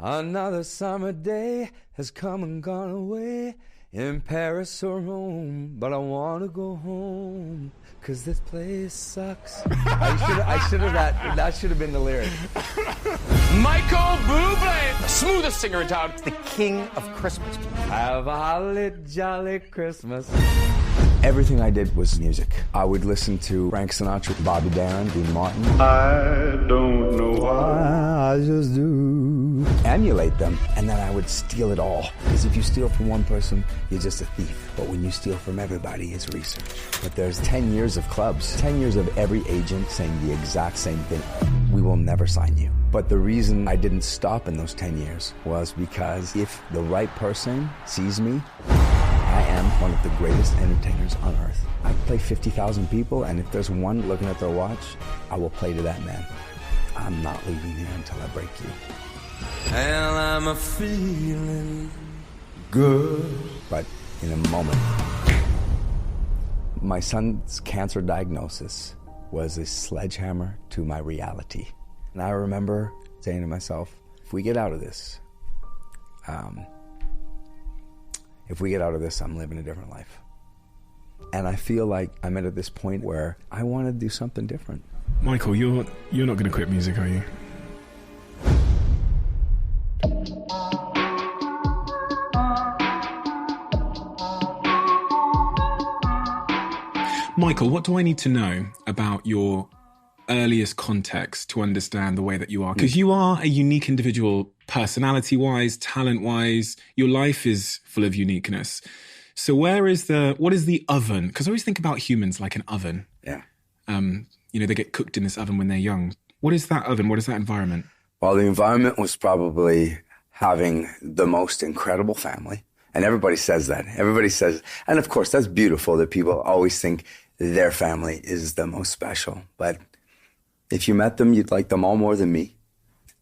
Another summer day has come and gone away in Paris or Rome, but I want to go home, 'cause this place sucks. That should have been the lyric. Michael Bublé, the smoothest singer in town. The king of Christmas. Have a holly jolly Christmas. Everything I did was music. I would listen to Frank Sinatra, Bobby Darin, Dean Martin. I don't know why. I just do. Emulate them, and then I would steal it all. Because if you steal from one person, you're just a thief. But when you steal from everybody, it's research. But there's 10 years of clubs, 10 years of every agent saying the exact same thing. We will never sign you. But the reason I didn't stop in those 10 years was because if the right person sees me, I am one of the greatest entertainers on earth. I play 50,000 people, and if there's one looking at their watch, I will play to that man. I'm not leaving here until I break you. And I'm a feeling good. But in a moment, my son's cancer diagnosis was a sledgehammer to my reality. And I remember saying to myself, if we get out of this, I'm living a different life. And I feel like I'm at this point where I want to do something different. Michael, you're not going to quit music, are you? Michael, what do I need to know about your earliest context to understand the way that you are? Because you are a unique individual, personality-wise, talent-wise. Your life is full of uniqueness. So what is the oven? Because I always think about humans like an oven. Yeah. They get cooked in this oven when they're young. What is that oven? What is that environment? Well, the environment was probably having the most incredible family. And everybody says that. Everybody says, and of course, that's beautiful that people always think their family is the most special. But if you met them, you'd like them all more than me.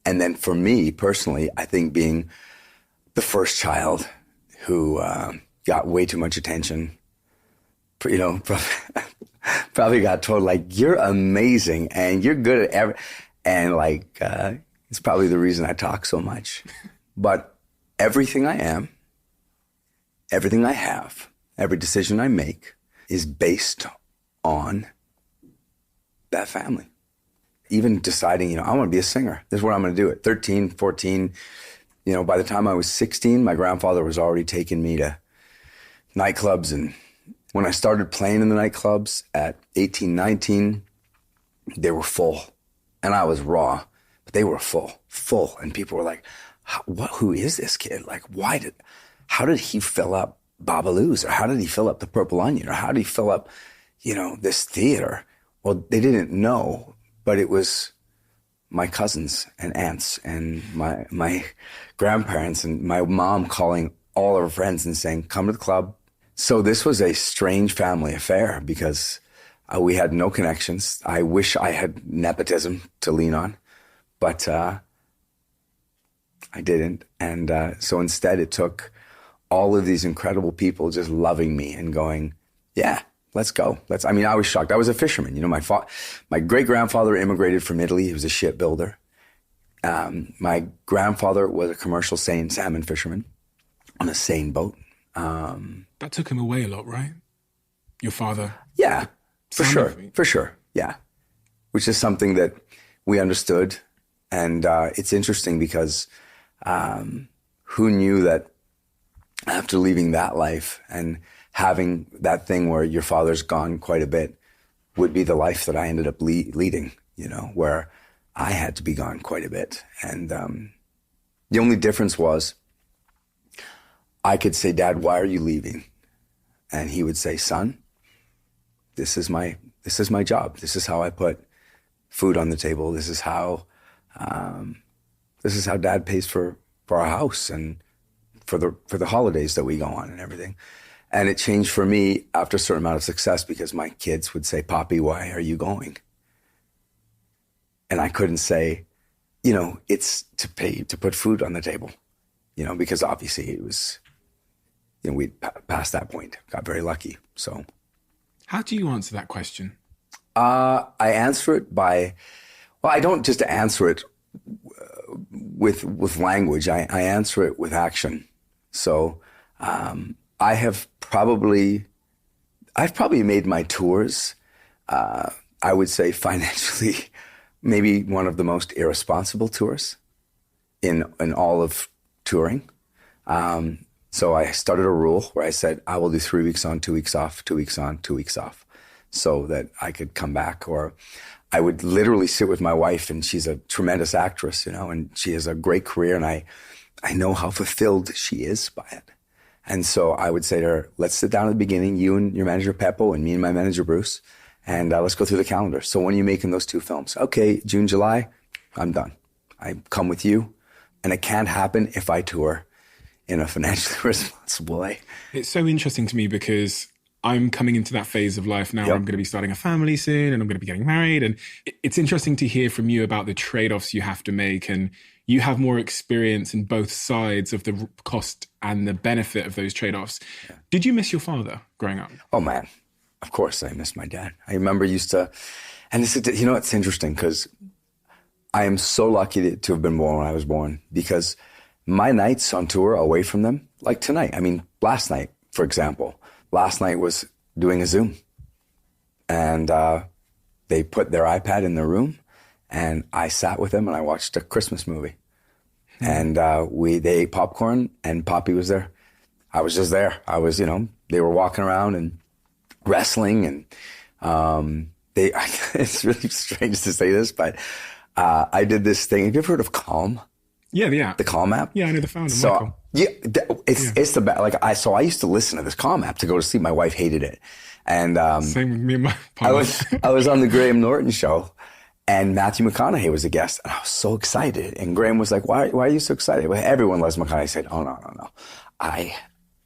And then for me, personally, I think being the first child who got way too much attention, probably got told, like, you're amazing and you're good at everything. And, it's probably the reason I talk so much. But everything I am, everything I have, every decision I make is based on that family. Even deciding, I want to be a singer. This is what I'm going to do at 13, 14. By the time I was 16, my grandfather was already taking me to nightclubs. And when I started playing in the nightclubs at 18, 19, they were full. And I was raw, but they were full. And people were like, who is this kid? Like, how did he fill up Babalu's? Or how did he fill up the Purple Onion? Or how did he fill up, this theater? Well, they didn't know. But it was my cousins and aunts and my grandparents and my mom calling all of her friends and saying, come to the club. So this was a strange family affair because we had no connections. I wish I had nepotism to lean on, but I didn't. And so instead it took all of these incredible people just loving me and going, yeah. Let's go. I was shocked. I was a fisherman. My great-grandfather immigrated from Italy. He was a shipbuilder. My grandfather was a commercial seine salmon fisherman on a seine boat. That took him away a lot, right? Your father? Yeah, for sure. Yeah. Which is something that we understood. And it's interesting because who knew that after leaving that life and having that thing where your father's gone quite a bit would be the life that I ended up leading, where I had to be gone quite a bit. And the only difference was I could say, Dad, why are you leaving? And he would say, son, this is my job. This is how I put food on the table. This is how Dad pays for our house and for the holidays that we go on and everything. And it changed for me after a certain amount of success because my kids would say, Poppy, why are you going? And I couldn't say, it's to put food on the table, because obviously it was, we'd passed that point, got very lucky. So. How do you answer that question? I answer it I don't just answer it with language. I answer it with action. So I've probably made my tours, I would say financially, maybe one of the most irresponsible tours in all of touring. So I started a rule where I said, I will do 3 weeks on, 2 weeks off, 2 weeks on, 2 weeks off, so that I could come back. Or I would literally sit with my wife, and she's a tremendous actress, you know, and she has a great career, and I know how fulfilled she is by it. And so I would say to her, let's sit down at the beginning, you and your manager Peppo and me and my manager Bruce, and let's go through the calendar. So when are you making those 2 films? Okay, June, July, I'm done. I come with you, and it can't happen if I tour in a financially responsible way. It's so interesting to me because I'm coming into that phase of life now where I'm going to be starting a family soon and I'm going to be getting married. And it's interesting to hear from you about the trade-offs you have to make. And you have more experience in both sides of the cost and the benefit of those trade-offs. Yeah. Did you miss your father growing up? Oh, man. Of course I miss my dad. I remember and this is, you know, it's interesting because I am so lucky to have been born when I was born, because my nights on tour away from them, like tonight, I mean, last night, for example, last night was doing a Zoom, and they put their iPad in their room, and I sat with them and I watched a Christmas movie, and they ate popcorn, and Poppy was there. I was just there. I was, you know, they were walking around and wrestling, and it's really strange to say this, but I did this thing. Have you ever heard of Calm? Yeah. The Calm app? Yeah, I know the founder, Michael. Yeah, it's the best. Like I used to listen to this Calm app to go to sleep. My wife hated it. And same with me and my partner. I was on the Graham Norton show, and Matthew McConaughey was a guest, and I was so excited. And Graham was like, why are you so excited? Well, everyone loves McConaughey. I said, oh, no.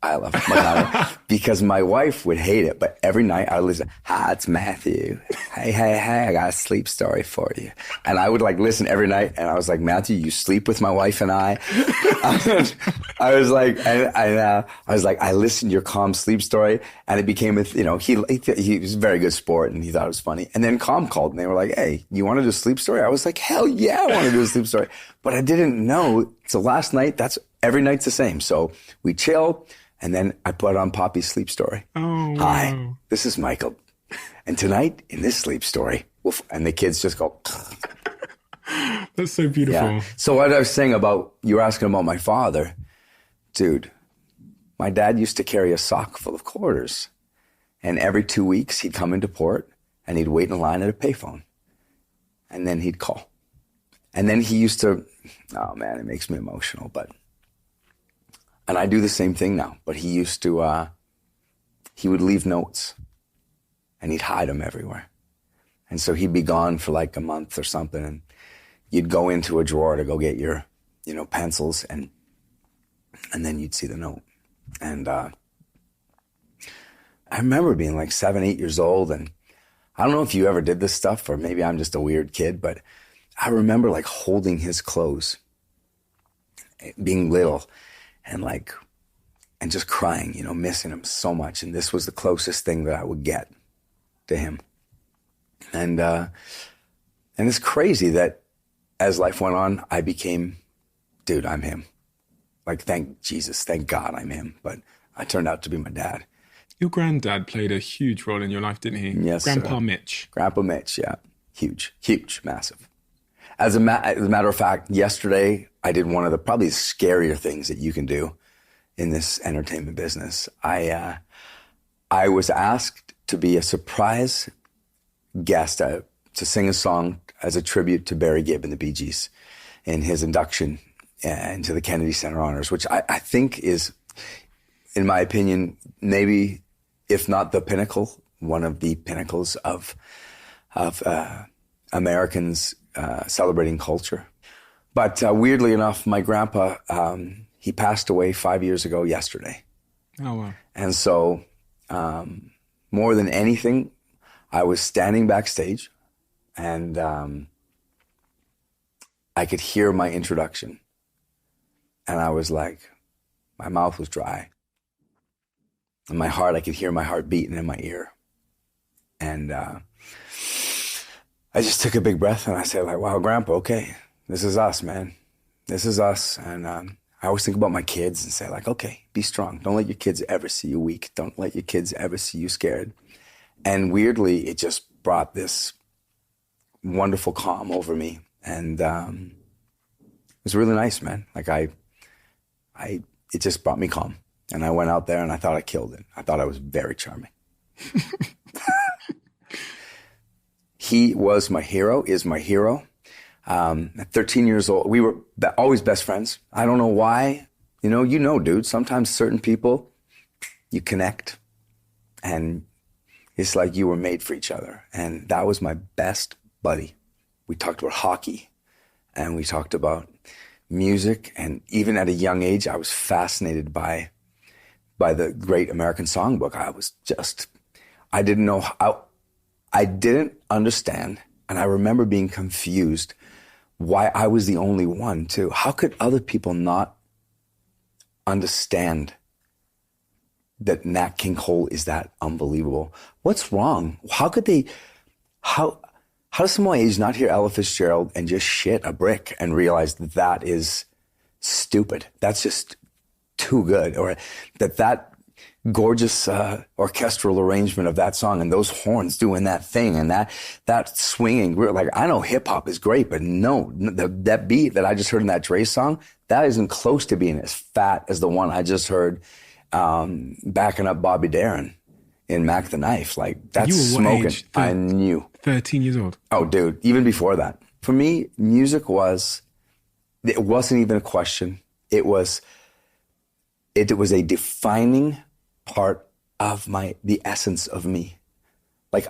I love McConaughey because my wife would hate it, but every night I would listen, hi, it's Matthew. Hey, I got a sleep story for you. And I would like listen every night, and I was like, Matthew, you sleep with my wife and I. I was like, I listened to your Calm sleep story, and it became he was a very good sport, and he thought it was funny. And then Calm called, and they were like, hey, you want to do a sleep story? I was like, hell yeah, I want to do a sleep story. But I didn't know. So last night, every night's the same. So we chill. And then I put on Poppy's sleep story. Oh, wow. Hi, this is Michael. And tonight, in this sleep story, and the kids just go. That's so beautiful. Yeah. So what I was saying you were asking about my father. Dude, my dad used to carry a sock full of quarters. And every 2 weeks, he'd come into port, and he'd wait in line at a payphone. And then he'd call. And then he used to, oh man, it makes me emotional, but. And I do the same thing now, but he used to, he would leave notes, and he'd hide them everywhere. And so he'd be gone for like a month or something, and you'd go into a drawer to go get your, pencils, and then you'd see the note. And I remember being like 7, 8 years old, and I don't know if you ever did this stuff, or maybe I'm just a weird kid, but I remember like holding his clothes, being little, and just crying, missing him so much. And this was the closest thing that I would get to him. And it's crazy that as life went on, I became, dude, I'm him. Like, thank Jesus, thank God I'm him. But I turned out to be my dad. Your granddad played a huge role in your life, didn't he? Yes, Grandpa sir. Mitch. Grandpa Mitch, yeah. Huge, massive. As a matter of fact, yesterday I did one of the probably scarier things that you can do in this entertainment business. I was asked to be a surprise guest to sing a song as a tribute to Barry Gibb and the Bee Gees in his induction into the Kennedy Center Honors, which I think is, in my opinion, maybe, if not the pinnacle, one of the pinnacles of Americans celebrating culture. But weirdly enough, my grandpa, he passed away 5 years ago yesterday. Oh, wow. And so more than anything, I was standing backstage, and I could hear my introduction. And I was like, my mouth was dry. And my heart, I could hear my heart beating in my ear. And I just took a big breath, and I said, like, wow, Grandpa, okay, this is us, man. this is us. And I always think about my kids and say like, okay, be strong. Don't let your kids ever see you weak. Don't let your kids ever see you scared. And weirdly, it just brought this wonderful calm over me. And it was really nice, man. Like it just brought me calm. And I went out there and I thought I killed it. I thought I was very charming. He was my hero, is my hero. At 13 years old, we were always best friends. I don't know why. You know, dude, sometimes certain people, you connect and it's like you were made for each other. And that was my best buddy. We talked about hockey and we talked about music. And even at a young age, I was fascinated by the great American songbook. I didn't know how, I didn't understand. And I remember being confused why I was the only one too. How could other people not understand that Nat King Cole is that unbelievable? What's wrong? How could they, how does someone my age not hear Ella Fitzgerald and just shit a brick and realize that is stupid? That's just too good. Or that gorgeous orchestral arrangement of that song and those horns doing that thing and that swinging. Like, I know hip hop is great, but no, that beat that I just heard in that Dre song, that isn't close to being as fat as the one I just heard backing up Bobby Darin in Mac the Knife. Like, that's smoking. Age? I knew. 13 years old. Oh, dude, even before that. For me, music it wasn't even a question. It was a defining part of the essence of me. Like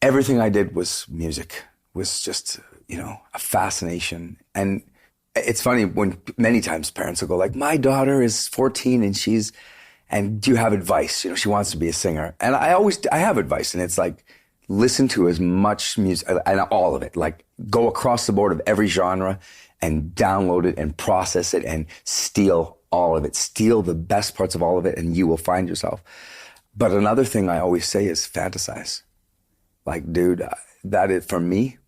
everything I did was music, was just, a fascination. And it's funny when many times parents will go like, my daughter is 14 and do you have advice? She wants to be a singer. And I have advice, and it's like, listen to as much music and all of it, like go across the board of every genre and download it and process it and steal all of it, steal the best parts of all of it, and you will find yourself. But another thing I always say is fantasize. Like, dude, for me,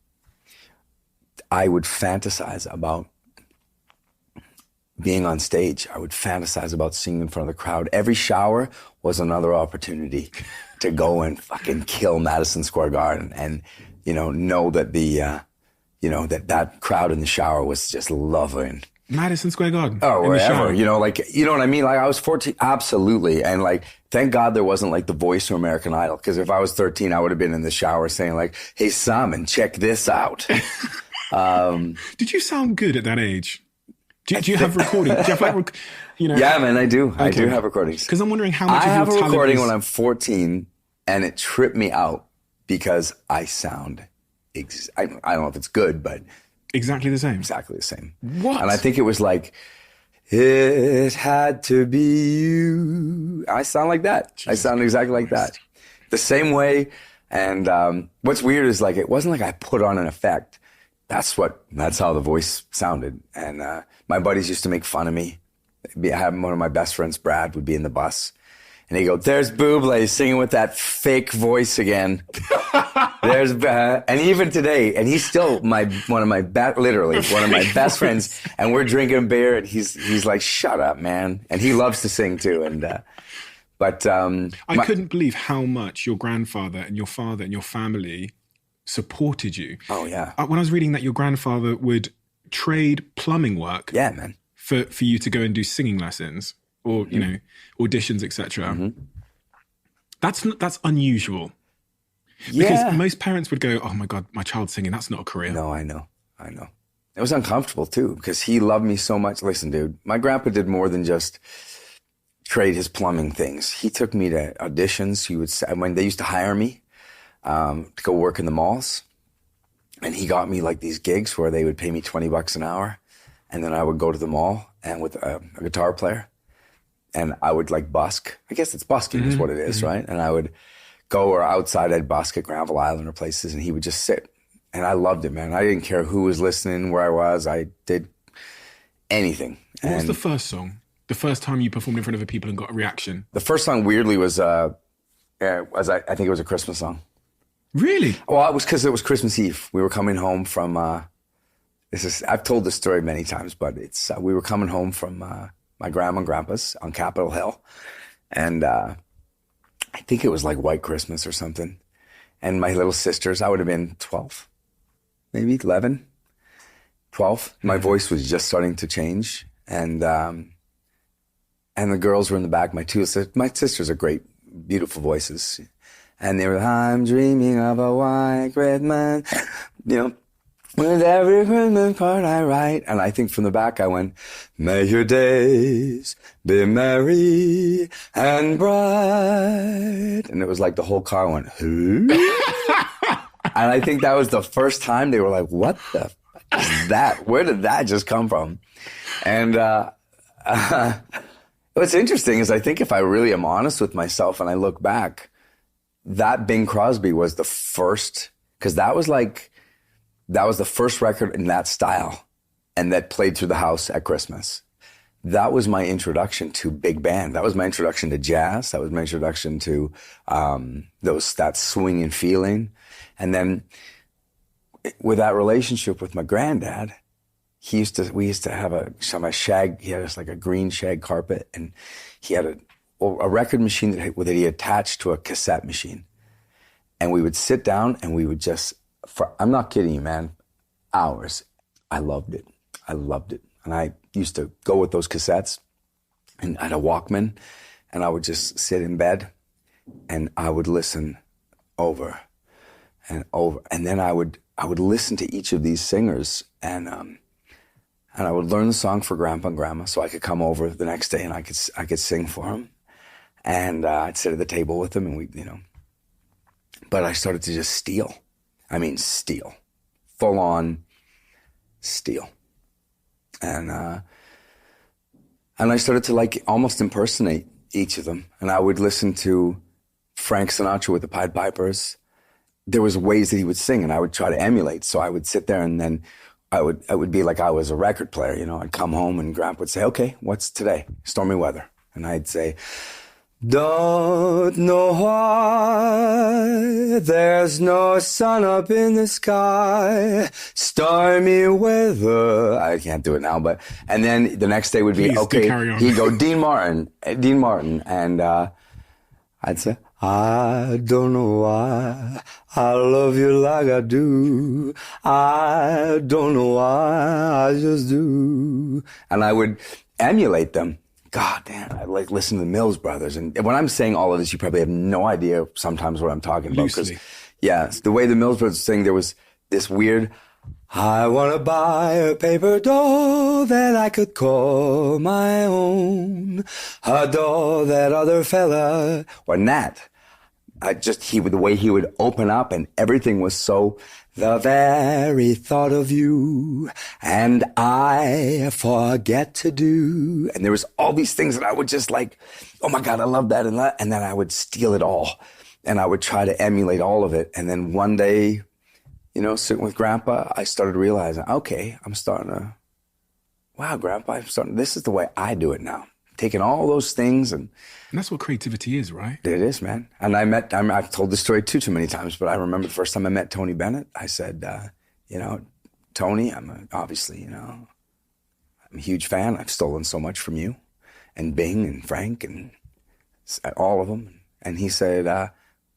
I would fantasize about being on stage. I would fantasize about singing in front of the crowd. Every shower was another opportunity to go and fucking kill Madison Square Garden and, know that that crowd in the shower was just loving. Madison Square Garden. Oh, wherever, you know what I mean? Like, I was 14, absolutely. And like, thank God there wasn't like The Voice or American Idol. Because if I was 13, I would have been in the shower saying like, hey, Simon, check this out. Did you sound good at that age? Do you have recording? Do you have like, Yeah, man, I do. Okay. I do have recordings. Because I'm wondering how much I of your have a talent recording is... when I'm 14 and it tripped me out because I sound, I don't know if it's good, but... Exactly the same? Exactly the same. What? And I think it was like, it had to be you. I sound like that. Jesus, I sound exactly like that. The same way. And what's weird is like, it wasn't like I put on an effect. That's how The Voice sounded. And my buddies used to make fun of me. I had one of my best friends, Brad, would be in the bus. And he'd go, there's Bublé singing with that fake voice again. And even today, and he's still one of my best friends. And we're drinking beer, and he's like, shut up, man. And he loves to sing too. And I couldn't believe how much your grandfather and your father and your family supported you. Oh yeah. When I was reading that your grandfather would trade plumbing work, yeah, man, for you to go and do singing lessons or auditions, etc. Mm-hmm. That's unusual. Yeah. Because most parents would go, oh my God, my child's singing. That's not a career. No, I know. It was uncomfortable too, because he loved me so much. Listen, dude, my grandpa did more than just trade his plumbing things. He took me to auditions. When they used to hire me to go work in the malls, and he got me like these gigs where they would pay me $20 an hour. And then I would go to the mall and with a guitar player, and I would like busk. I guess it's busking is what it is, right? And I would go or outside, I'd busk at Granville Island or places, and he would just sit. And I loved it, man. I didn't care who was listening, where I was. I did anything. What was the first song? The first time you performed in front of people and got a reaction? The first song, weirdly, was I think it was a Christmas song. Really? Well, it was because it was Christmas Eve. We were coming home from I've told this story many times, but it's, we were coming home from my grandma and grandpa's on Capitol Hill. And I think it was like White Christmas or something. And my little sisters, I would have been 12, maybe 11, 12. My voice was just starting to change. And the girls were in the back. My sisters are great, beautiful voices. And they were, I'm dreaming of a white Christmas, with every Christmas card I write. And I think from the back I went, may your days be merry and bright. And it was like the whole car went, who? And I think that was the first time they were like, what the fuck is that? Where did that just come from? And what's interesting is I think if I really am honest with myself and I look back, that Bing Crosby was the first, because that was the first record in that style and that played through the house at Christmas. That was my introduction to big band. That was my introduction to jazz. That was my introduction to that swinging feeling. And then with that relationship with my granddad, we used to have a shag. He had us like a green shag carpet, and he had a record machine that he attached to a cassette machine. And we would sit down and we would just, I'm not kidding you, man, hours. I loved it. And I used to go with those cassettes, and I had a Walkman, and I would just sit in bed and I would listen over and over. And then I would listen to each of these singers, and I would learn the song for Grandpa and Grandma so I could come over the next day and I could sing for them. And I'd sit at the table with them, and but I started to just steal. I mean, steal. Full on steal. And I started to like almost impersonate each of them. And I would listen to Frank Sinatra with the Pied Pipers. There was ways that he would sing, and I would try to emulate. So I would sit there, and then I would be like I was a record player, I'd come home and Grandpa would say, okay, what's today? Stormy weather. And I'd say, don't know why there's no sun up in the sky, stormy weather. I can't do it now, and then the next day would be, please, okay, he'd go, Dean Martin. And I'd say, I don't know why I love you like I do. I don't know why, I just do. And I would emulate them. God damn, I like listen to the Mills Brothers. And when I'm saying all of this, you probably have no idea sometimes what I'm talking about. Loosely. Yeah, the way the Mills Brothers sing, there was this weird, I want to buy a paper doll that I could call my own. A doll that other fella, or Nat. The way he would open up, and everything was so, the very thought of you, and I forget to do. And there was all these things that I would just like, oh my God, I love that. And then I would steal it all. And I would try to emulate all of it. And then one day, sitting with Grandpa, I started realizing, okay, wow, Grandpa, this is the way I do it now. Taking all those things and that's what creativity is, right? It is, man. And I've told this story too many times, but I remember the first time I met Tony Bennett, I said, Tony, I'm a huge fan. I've stolen so much from you and Bing and Frank and all of them. And he said,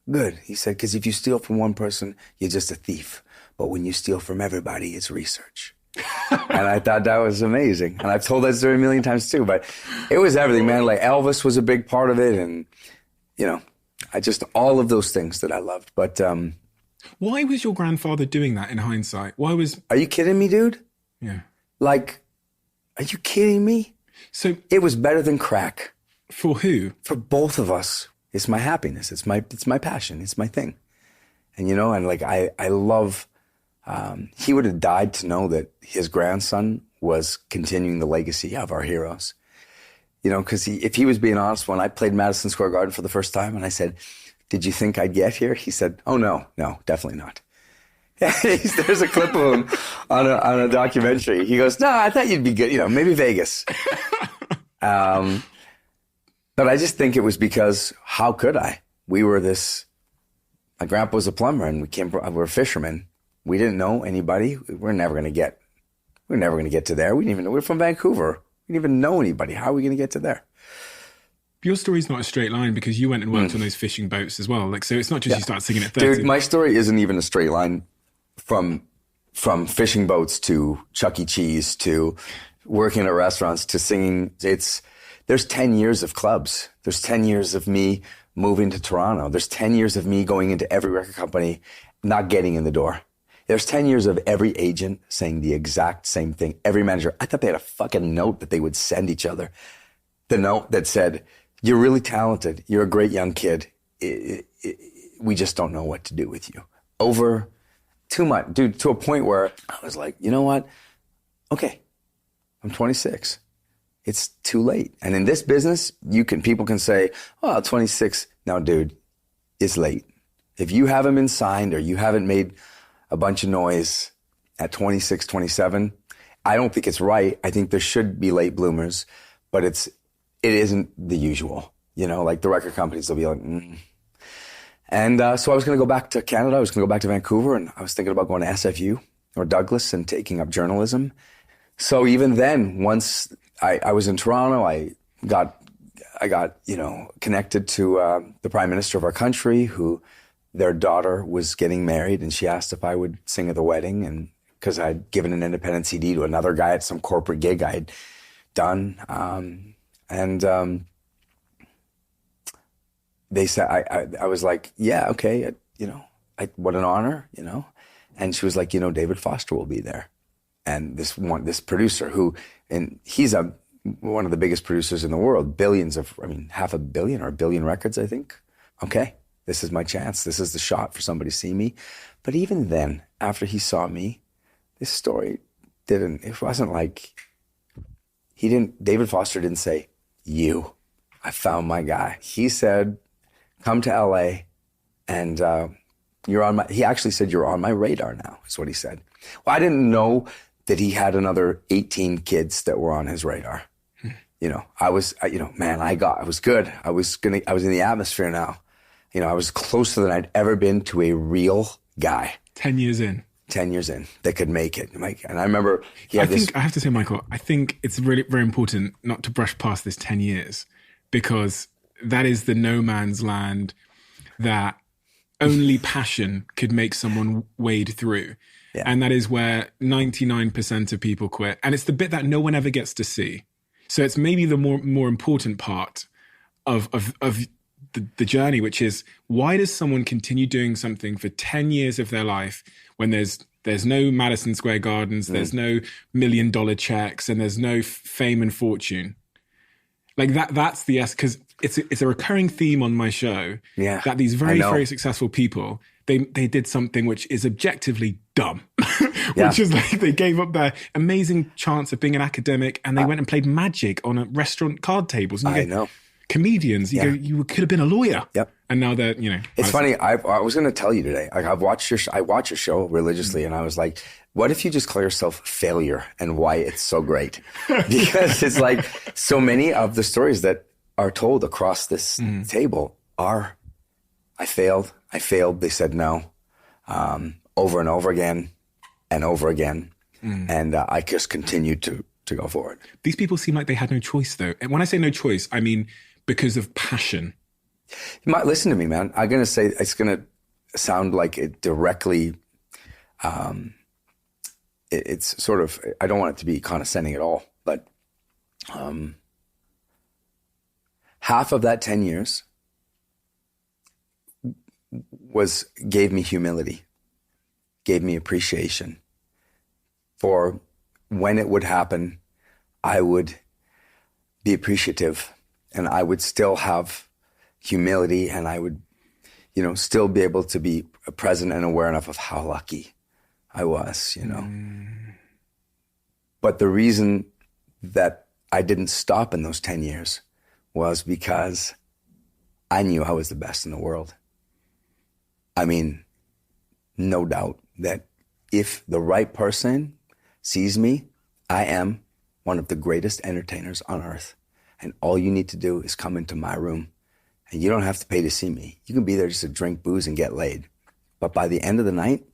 good. He said, because if you steal from one person, you're just a thief. But when you steal from everybody, it's research. And I thought that was amazing. And I've told that story a million times too, but it was everything, man. Like Elvis was a big part of it. And, all of those things that I loved. But why was your grandfather doing that in hindsight? Are you kidding me, dude? Yeah. Like, are you kidding me? So it was better than crack. For who? For both of us. It's my happiness. It's my passion. It's my thing. And, I love... he would have died to know that his grandson was continuing the legacy of our heroes. Because if he was being honest, when I played Madison Square Garden for the first time and I said, did you think I'd get here? He said, oh, no, definitely not. There's a clip of him on a documentary. He goes, no, I thought you'd be good, maybe Vegas. But I just think it was because how could I? My grandpa was a plumber and we were fishermen. We didn't know anybody. We're never going to get We're never going to get to there. We didn't even know. We're from Vancouver. We didn't even know anybody. How are we going to get to there? Your story's not a straight line because you went and worked on those fishing boats as well. Like, so it's not just you start singing at 30. Dude, my story isn't even a straight line from fishing boats to Chuck E. Cheese to working at restaurants to singing. There's 10 years of clubs. There's 10 years of me moving to Toronto. There's 10 years of me going into every record company, not getting in the door. There's 10 years of every agent saying the exact same thing. Every manager, I thought they had a fucking note that they would send each other. The note that said, you're really talented. You're a great young kid. We just don't know what to do with you. Over too much, dude, to a point where I was like, you know what? Okay, I'm 26. It's too late. And in this business, people can say, oh, 26. No, dude, it's late. If you haven't been signed or you haven't made a bunch of noise at 26, 27, I don't think it's right. I think there should be late bloomers, but it isn't the usual. You know, like the record companies will be like, And so I was going to go back to Canada. I was going to go back to Vancouver, and I was thinking about going to SFU or Douglas and taking up journalism. So even then, once I was in Toronto, I got connected to the Prime Minister of our country, who their daughter was getting married, and she asked if I would sing at the wedding, and because I'd given an independent CD to another guy at some corporate gig I had done, they said, I was like, yeah, okay, what an honor, And she was like, David Foster will be there. And this producer and he's one of the biggest producers in the world, half a billion or a billion records, I think. Okay, this is my chance. This is the shot for somebody to see me. But even then, after he saw me, this story it wasn't like, David Foster didn't say, I found my guy. He said, come to LA and he actually said, you're on my radar now, is what he said. Well, I didn't know that he had another 18 kids that were on his radar. I was good. I was in the atmosphere now. I was closer than I'd ever been to a real guy. 10 years in. 10 years in that could make it. And I remember I have to say, Michael, I think it's really very important not to brush past this 10 years because that is the no man's land that only passion could make someone wade through. Yeah. And that is where 99% of people quit. And it's the bit that no one ever gets to see. So it's maybe the more important part of the journey, which is why does someone continue doing something for 10 years of their life when there's no Madison Square Gardens, there's no $1 million checks, and there's no fame and fortune? Like that's because it's a recurring theme on my show that these very, very successful people, they did something which is objectively dumb, which is like they gave up their amazing chance of being an academic and they went and played magic on a restaurant card tables. And you know. Comedians, you could have been a lawyer. Yep. And now they're, It's funny, I was going to tell you today, I watch your show religiously and I was like, what if you just call yourself Failure and why it's so great? Because it's like so many of the stories that are told across this table are, I failed, they said no, over and over again and over again. And I just continued to go forward. These people seem like they had no choice though. And when I say no choice, I mean because of passion. You might listen to me, man. I'm going to say it's going to sound like it directly, it's sort of, I don't want it to be condescending at all, but half of that 10 years gave me humility, gave me appreciation for when it would happen. I would be appreciative and I would still have humility and I would, still be able to be present and aware enough of how lucky I was, But the reason that I didn't stop in those 10 years was because I knew I was the best in the world. I mean, no doubt that if the right person sees me, I am one of the greatest entertainers on earth. And all you need to do is come into my room and you don't have to pay to see me. You can be there just to drink booze and get laid. But by the end of the night,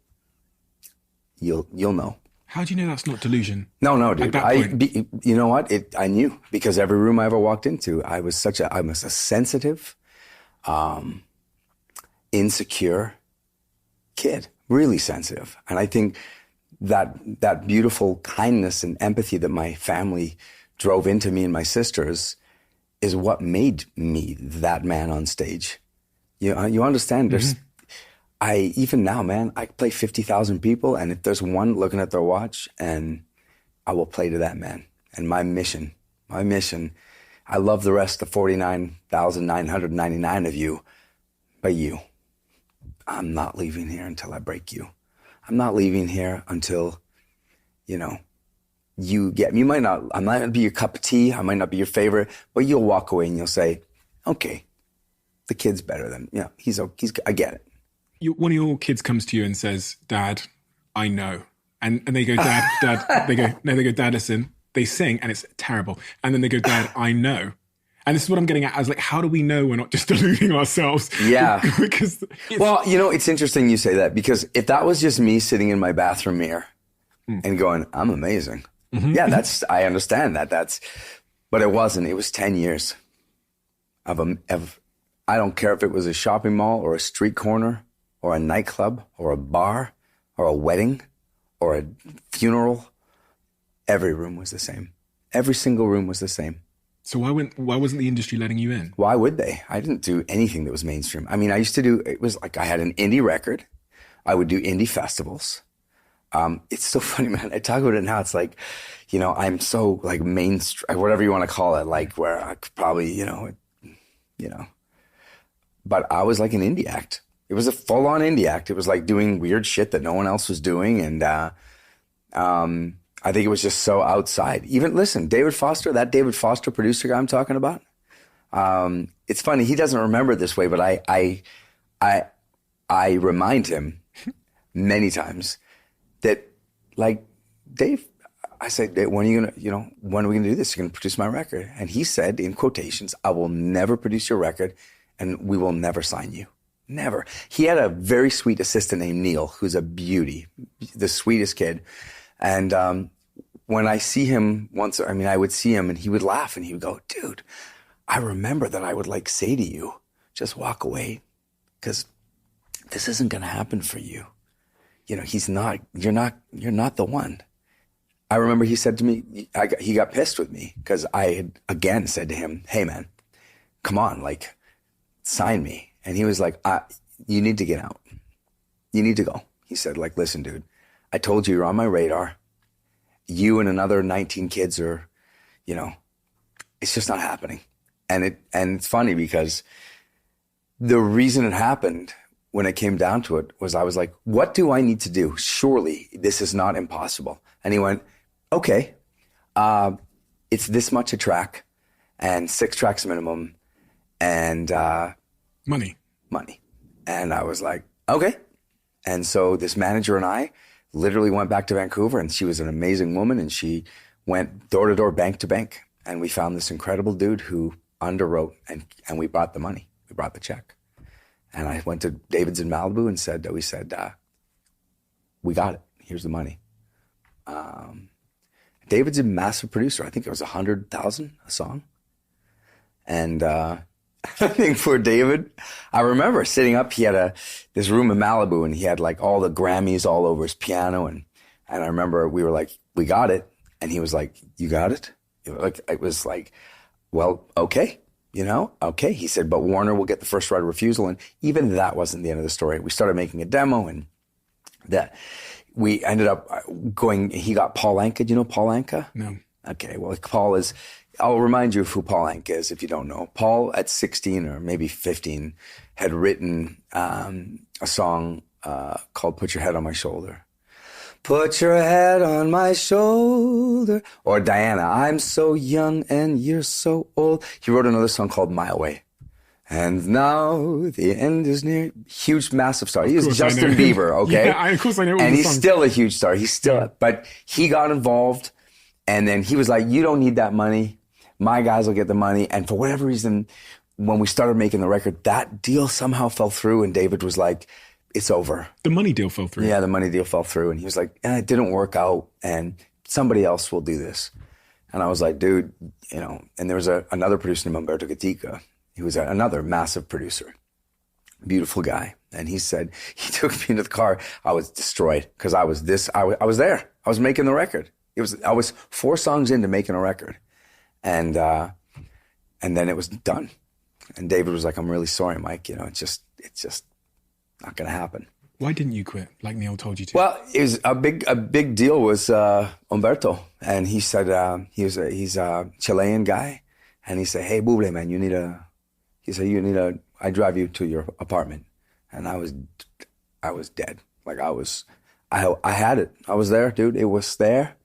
you'll know. How do you know that's not delusion? No, dude. At that point? You know what? I knew, because every room I ever walked into, I was a sensitive, insecure kid, really sensitive. And I think that beautiful kindness and empathy that my family drove into me and my sisters is what made me that man on stage. You understand? Even now, man, I play 50,000 people, and if there's one looking at their watch, and I will play to that man. And my mission, I love the rest of 49,999 of you, but you, I'm not leaving here until I break you. I'm not leaving here until, you get me. I might not be your cup of tea. I might not be your favorite, but you'll walk away and you'll say, okay, the kid's better than, I get it. One of your kids comes to you and says, Dad, I know. And they go, Dad, they go, Dad, listen. They sing and it's terrible. And then they go, Dad, I know. And this is what I'm getting at. I was like, how do we know we're not just deluding ourselves? Yeah. Because it's interesting you say that, because if that was just me sitting in my bathroom mirror and going, I'm amazing. Yeah, I understand that. But it wasn't. It was 10 years of I don't care if it was a shopping mall or a street corner or a nightclub or a bar or a wedding or a funeral. Every room was the same. Every single room was the same. So why wasn't the industry letting you in? Why would they? I didn't do anything that was mainstream. I mean, it was like I had an indie record. I would do indie festivals. It's so funny, man. I talk about it now. It's like, I'm so like mainstream, whatever you want to call it, like where I could probably, but I was like an indie act. It was a full-on indie act. It was like doing weird shit that no one else was doing. And I think it was just so outside. Even, listen, David Foster producer guy I'm talking about, it's funny, he doesn't remember it this way, but I remind him many times that, like, Dave, I said, when are we going to do this? You're going to produce my record. And he said, in quotations, I will never produce your record and we will never sign you. Never. He had a very sweet assistant named Neil, who's a beauty, the sweetest kid. And when I see him once, I would see him and he would laugh and he would go, dude, I remember that I would like say to you, just walk away, because this isn't going to happen for you. You're not the one. I remember he said to me, he got pissed with me because I had again said to him, hey man, come on, like sign me. And he was like, you need to get out. You need to go. He said, like, listen, dude, I told you you're on my radar. You and another 19 kids are, it's just not happening. And it's funny because the reason it happened when it came down to it was I was like, what do I need to do? Surely this is not impossible. And he went, okay, it's this much a track and 6 tracks minimum and money. And I was like, okay. And so this manager and I literally went back to Vancouver, and she was an amazing woman, and she went door to door, bank to bank. And we found this incredible dude who underwrote, and we brought the money. We brought the check. And I went to David's in Malibu and said, we got it. Here's the money. David's a massive producer. I think it was $100,000 a song. And I think for David, I remember sitting up, he had this room in Malibu and he had like all the Grammys all over his piano. And I remember we were like, we got it. And he was like, you got it? It was like, well, okay, okay. He said, but Warner will get the first right of refusal. And even that wasn't the end of the story. We started making a demo and that we ended up going, he got Paul Anka. Do you know Paul Anka? No. Okay, well, I'll remind you of who Paul Anka is if you don't know. Paul, at 16 or maybe 15, had written a song called Put Your Head on My Shoulder. Put your head on my shoulder. Or Diana, I'm so young and you're so old. He wrote another song called My Way. And now the end is near. Huge, massive star. He was Justin Bieber, okay? Yeah, of course I know. And he's still a huge star. But he got involved. And then he was like, you don't need that money. My guys will get the money. And for whatever reason, when we started making the record, that deal somehow fell through. And David was like, it's over. The money deal fell through. Yeah, the money deal fell through. And he was like, it didn't work out and somebody else will do this. And I was like, dude, you know, and there was another producer named Umberto Gatica. He was another massive producer, beautiful guy. And he said, he took me into the car. I was destroyed because I was there. I was making the record. I was 4 songs into making a record. And then it was done. And David was like, I'm really sorry, Mike. You know, it's just not going to happen. Why didn't you quit like Neil told you to? Well, it was a big deal was Umberto. And he said, he's a Chilean guy. And he said, hey, Bublé, man, I drive you to your apartment. And I was dead. Like I had it. I was there, dude. It was there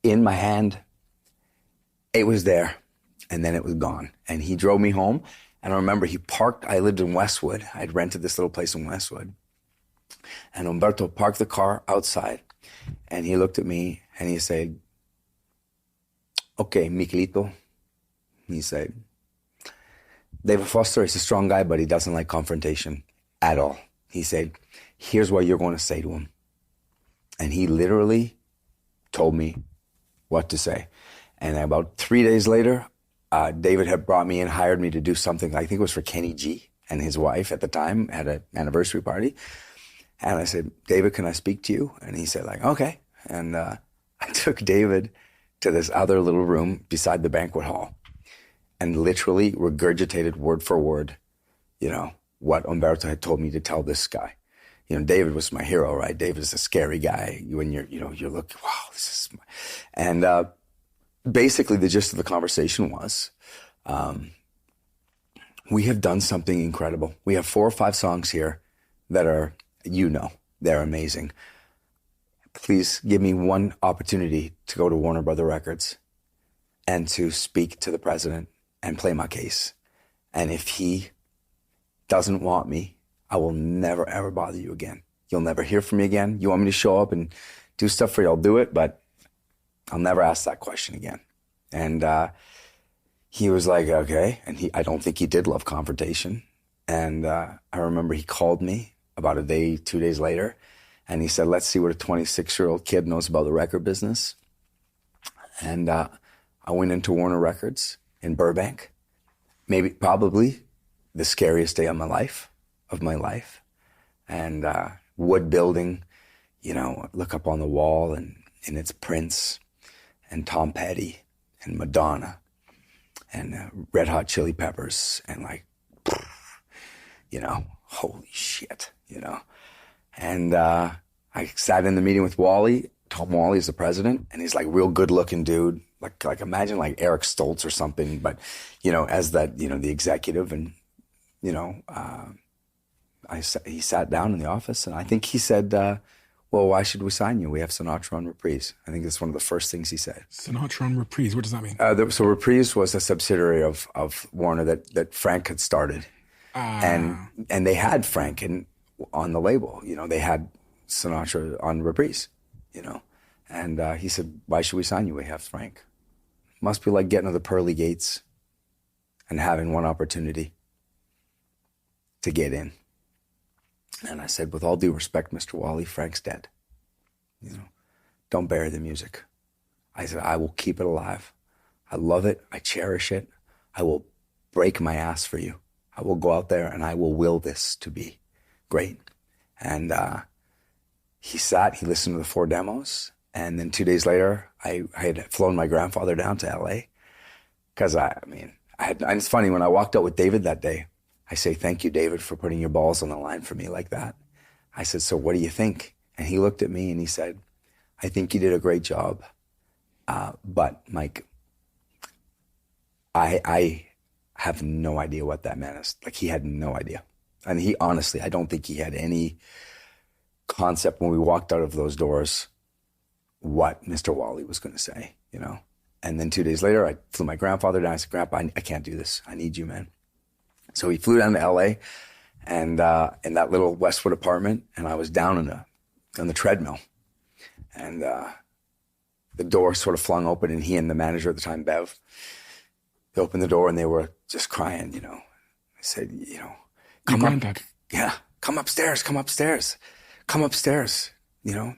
in my hand. It was there. And then it was gone. And he drove me home. And I remember he parked, I lived in Westwood. I'd rented this little place in Westwood. And Umberto parked the car outside. And he looked at me and he said, okay, Miguelito. He said, David Foster is a strong guy, but he doesn't like confrontation at all. He said, here's what you're going to say to him. And he literally told me what to say. And about 3 days later, David had brought me in, hired me to do something, I think it was for Kenny G and his wife at the time, had an anniversary party. And I said, David, can I speak to you? And he said, like, okay. And I took David to this other little room beside the banquet hall and literally regurgitated word for word, you know, what Umberto had told me to tell this guy. You know, David was my hero, right? David is a scary guy. When you're looking, wow, this is and basically the gist of the conversation was, we have done something incredible. We have 4 or 5 songs here that are, they're amazing. Please give me one opportunity to go to Warner Brother Records and to speak to the president and play my case. And if he doesn't want me, I will never, ever bother you again. You'll never hear from me again. You want me to show up and do stuff for you, I'll do it, but I'll never ask that question again. And he was like, okay. And I don't think he did love confrontation. And I remember he called me about 2 days later, and he said, let's see what a 26-year-old kid knows about the record business. And I went into Warner Records in Burbank, probably the scariest day of my life. And wood building, you know, look up on the wall and it's Prince and Tom Petty and Madonna and Red Hot Chili Peppers and like, you know, holy shit, you know. And I sat in the meeting with Wally. Tom Wally is the president, and he's like real good looking dude. Like imagine like Eric Stoltz or something, but, you know, as that, you know, the executive. And, you know, he sat down in the office, and I think he said, well, why should we sign you? We have Sinatra on Reprise. I think that's one of the first things he said. Sinatra on Reprise, what does that mean? So Reprise was a subsidiary of Warner that Frank had started. And they had Frank on the label. You know, they had Sinatra on Reprise, you know. And he said, why should we sign you? We have Frank. Must be like getting to the pearly gates and having one opportunity to get in. And I said, with all due respect, Mr. Wally, Frank's dead. You know, don't bury the music. I said, I will keep it alive. I love it. I cherish it. I will break my ass for you. I will go out there and I will this to be great. And he listened to the 4 demos. And then 2 days later, I had flown my grandfather down to LA. Because and it's funny, when I walked out with David that day, I say, thank you, David, for putting your balls on the line for me like that. I said, so what do you think? And he looked at me and he said, I think you did a great job. But Mike, I have no idea what that meant. Like, he had no idea. And he honestly, I don't think he had any concept when we walked out of those doors what Mr. Wally was going to say, you know? And then 2 days later, I flew my grandfather down. I said, Grandpa, I can't do this. I need you, man. So he flew down to LA and in that little Westwood apartment, and I was down on the treadmill. And the door sort of flung open, and he and the manager at the time, Bev, they opened the door and they were just crying, you know. I said, you know, come come upstairs, you know?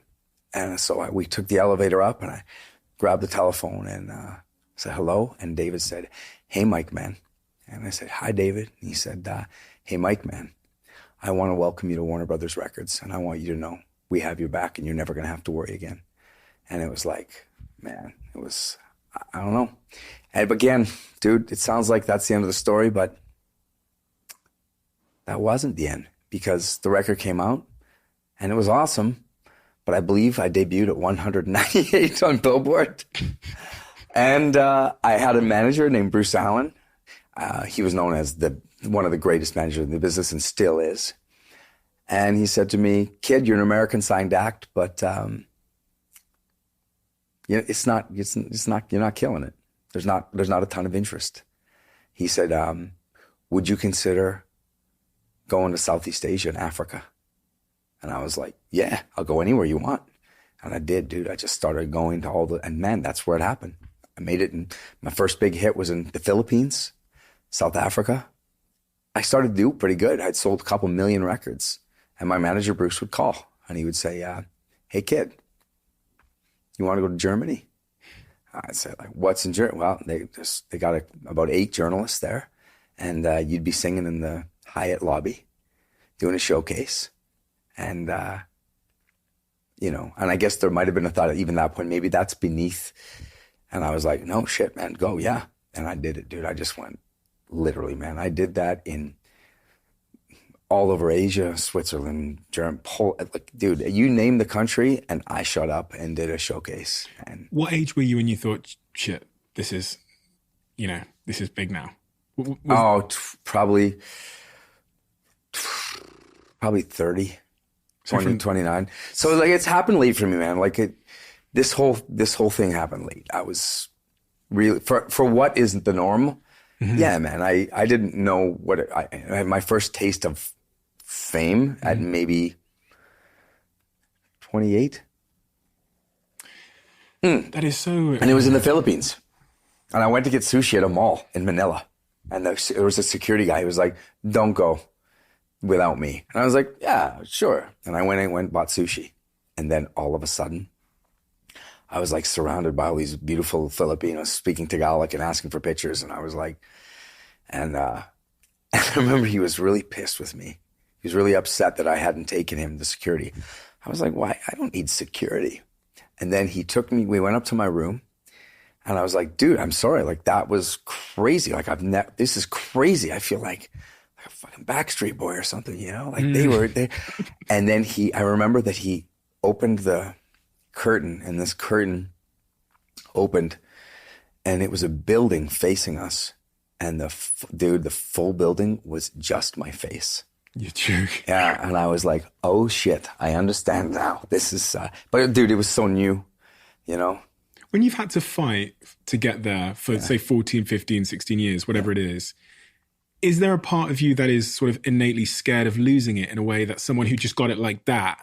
And so we took the elevator up and I grabbed the telephone and said, hello. And David said, hey, Mike, man. And I said, hi, David. And he said, hey, Mike, man, I want to welcome you to Warner Brothers Records. And I want you to know we have your back and you're never going to have to worry again. And it was like, man, it was, I don't know. And again, dude, it sounds like that's the end of the story, but that wasn't the end because the record came out and it was awesome. But I believe I debuted at 198 on Billboard. And I had a manager named Bruce Allen. He was known as one of the greatest managers in the business and still is. And he said to me, kid, you're an American signed act, but you're not killing it. There's not a ton of interest. He said, would you consider going to Southeast Asia and Africa? And I was like, yeah, I'll go anywhere you want. And I did, dude. I just started going to and man, that's where it happened. I made it, and my first big hit was in the Philippines, South Africa. I started to do pretty good. I'd sold a couple million records. And my manager, Bruce, would call, and he would say, hey, kid, you want to go to Germany? I'd say, like, what's in Germany? Well, they got about 8 journalists there, and you'd be singing in the Hyatt lobby, doing a showcase. And, you know, and I guess there might have been a thought at even that point, maybe that's beneath. And I was like, no, shit, man, go, yeah. And I did it, dude. I just went, literally, man. I did that in all over Asia, Switzerland, Germany, like, dude, you name the country, and I showed up and did a showcase. And what age were you when you thought, shit, this is big now? Probably 30. 20, 29. So like it's happened late for me, man. Like this whole thing happened late. I was really for what isn't the norm. Mm-hmm. Yeah, man. I didn't know what I had my first taste of fame at maybe 28. That is so. And it was in the Philippines. And I went to get sushi at a mall in Manila, and there was a security guy who was like, "Don't go without me." And I was like, yeah, sure. And I went and bought sushi. And then all of a sudden, I was like surrounded by all these beautiful Filipinos speaking Tagalog and asking for pictures. And I was like, and I remember he was really pissed with me. He was really upset that I hadn't taken him to security. I was like, why? I don't need security. And then he took me, we went up to my room. And I was like, dude, I'm sorry. Like, that was crazy. Like, this is crazy. I feel like a fucking Backstreet Boy or something, you know, like they were there. And then I remember that he opened the curtain, and this curtain opened, and it was a building facing us. And the full building was just my face. You're joking. Yeah. And I was like, oh shit, I understand now. This is, but dude, it was so new, you know? When you've had to fight to get there for say 14, 15, 16 years, whatever it is there a part of you that is sort of innately scared of losing it in a way that someone who just got it like that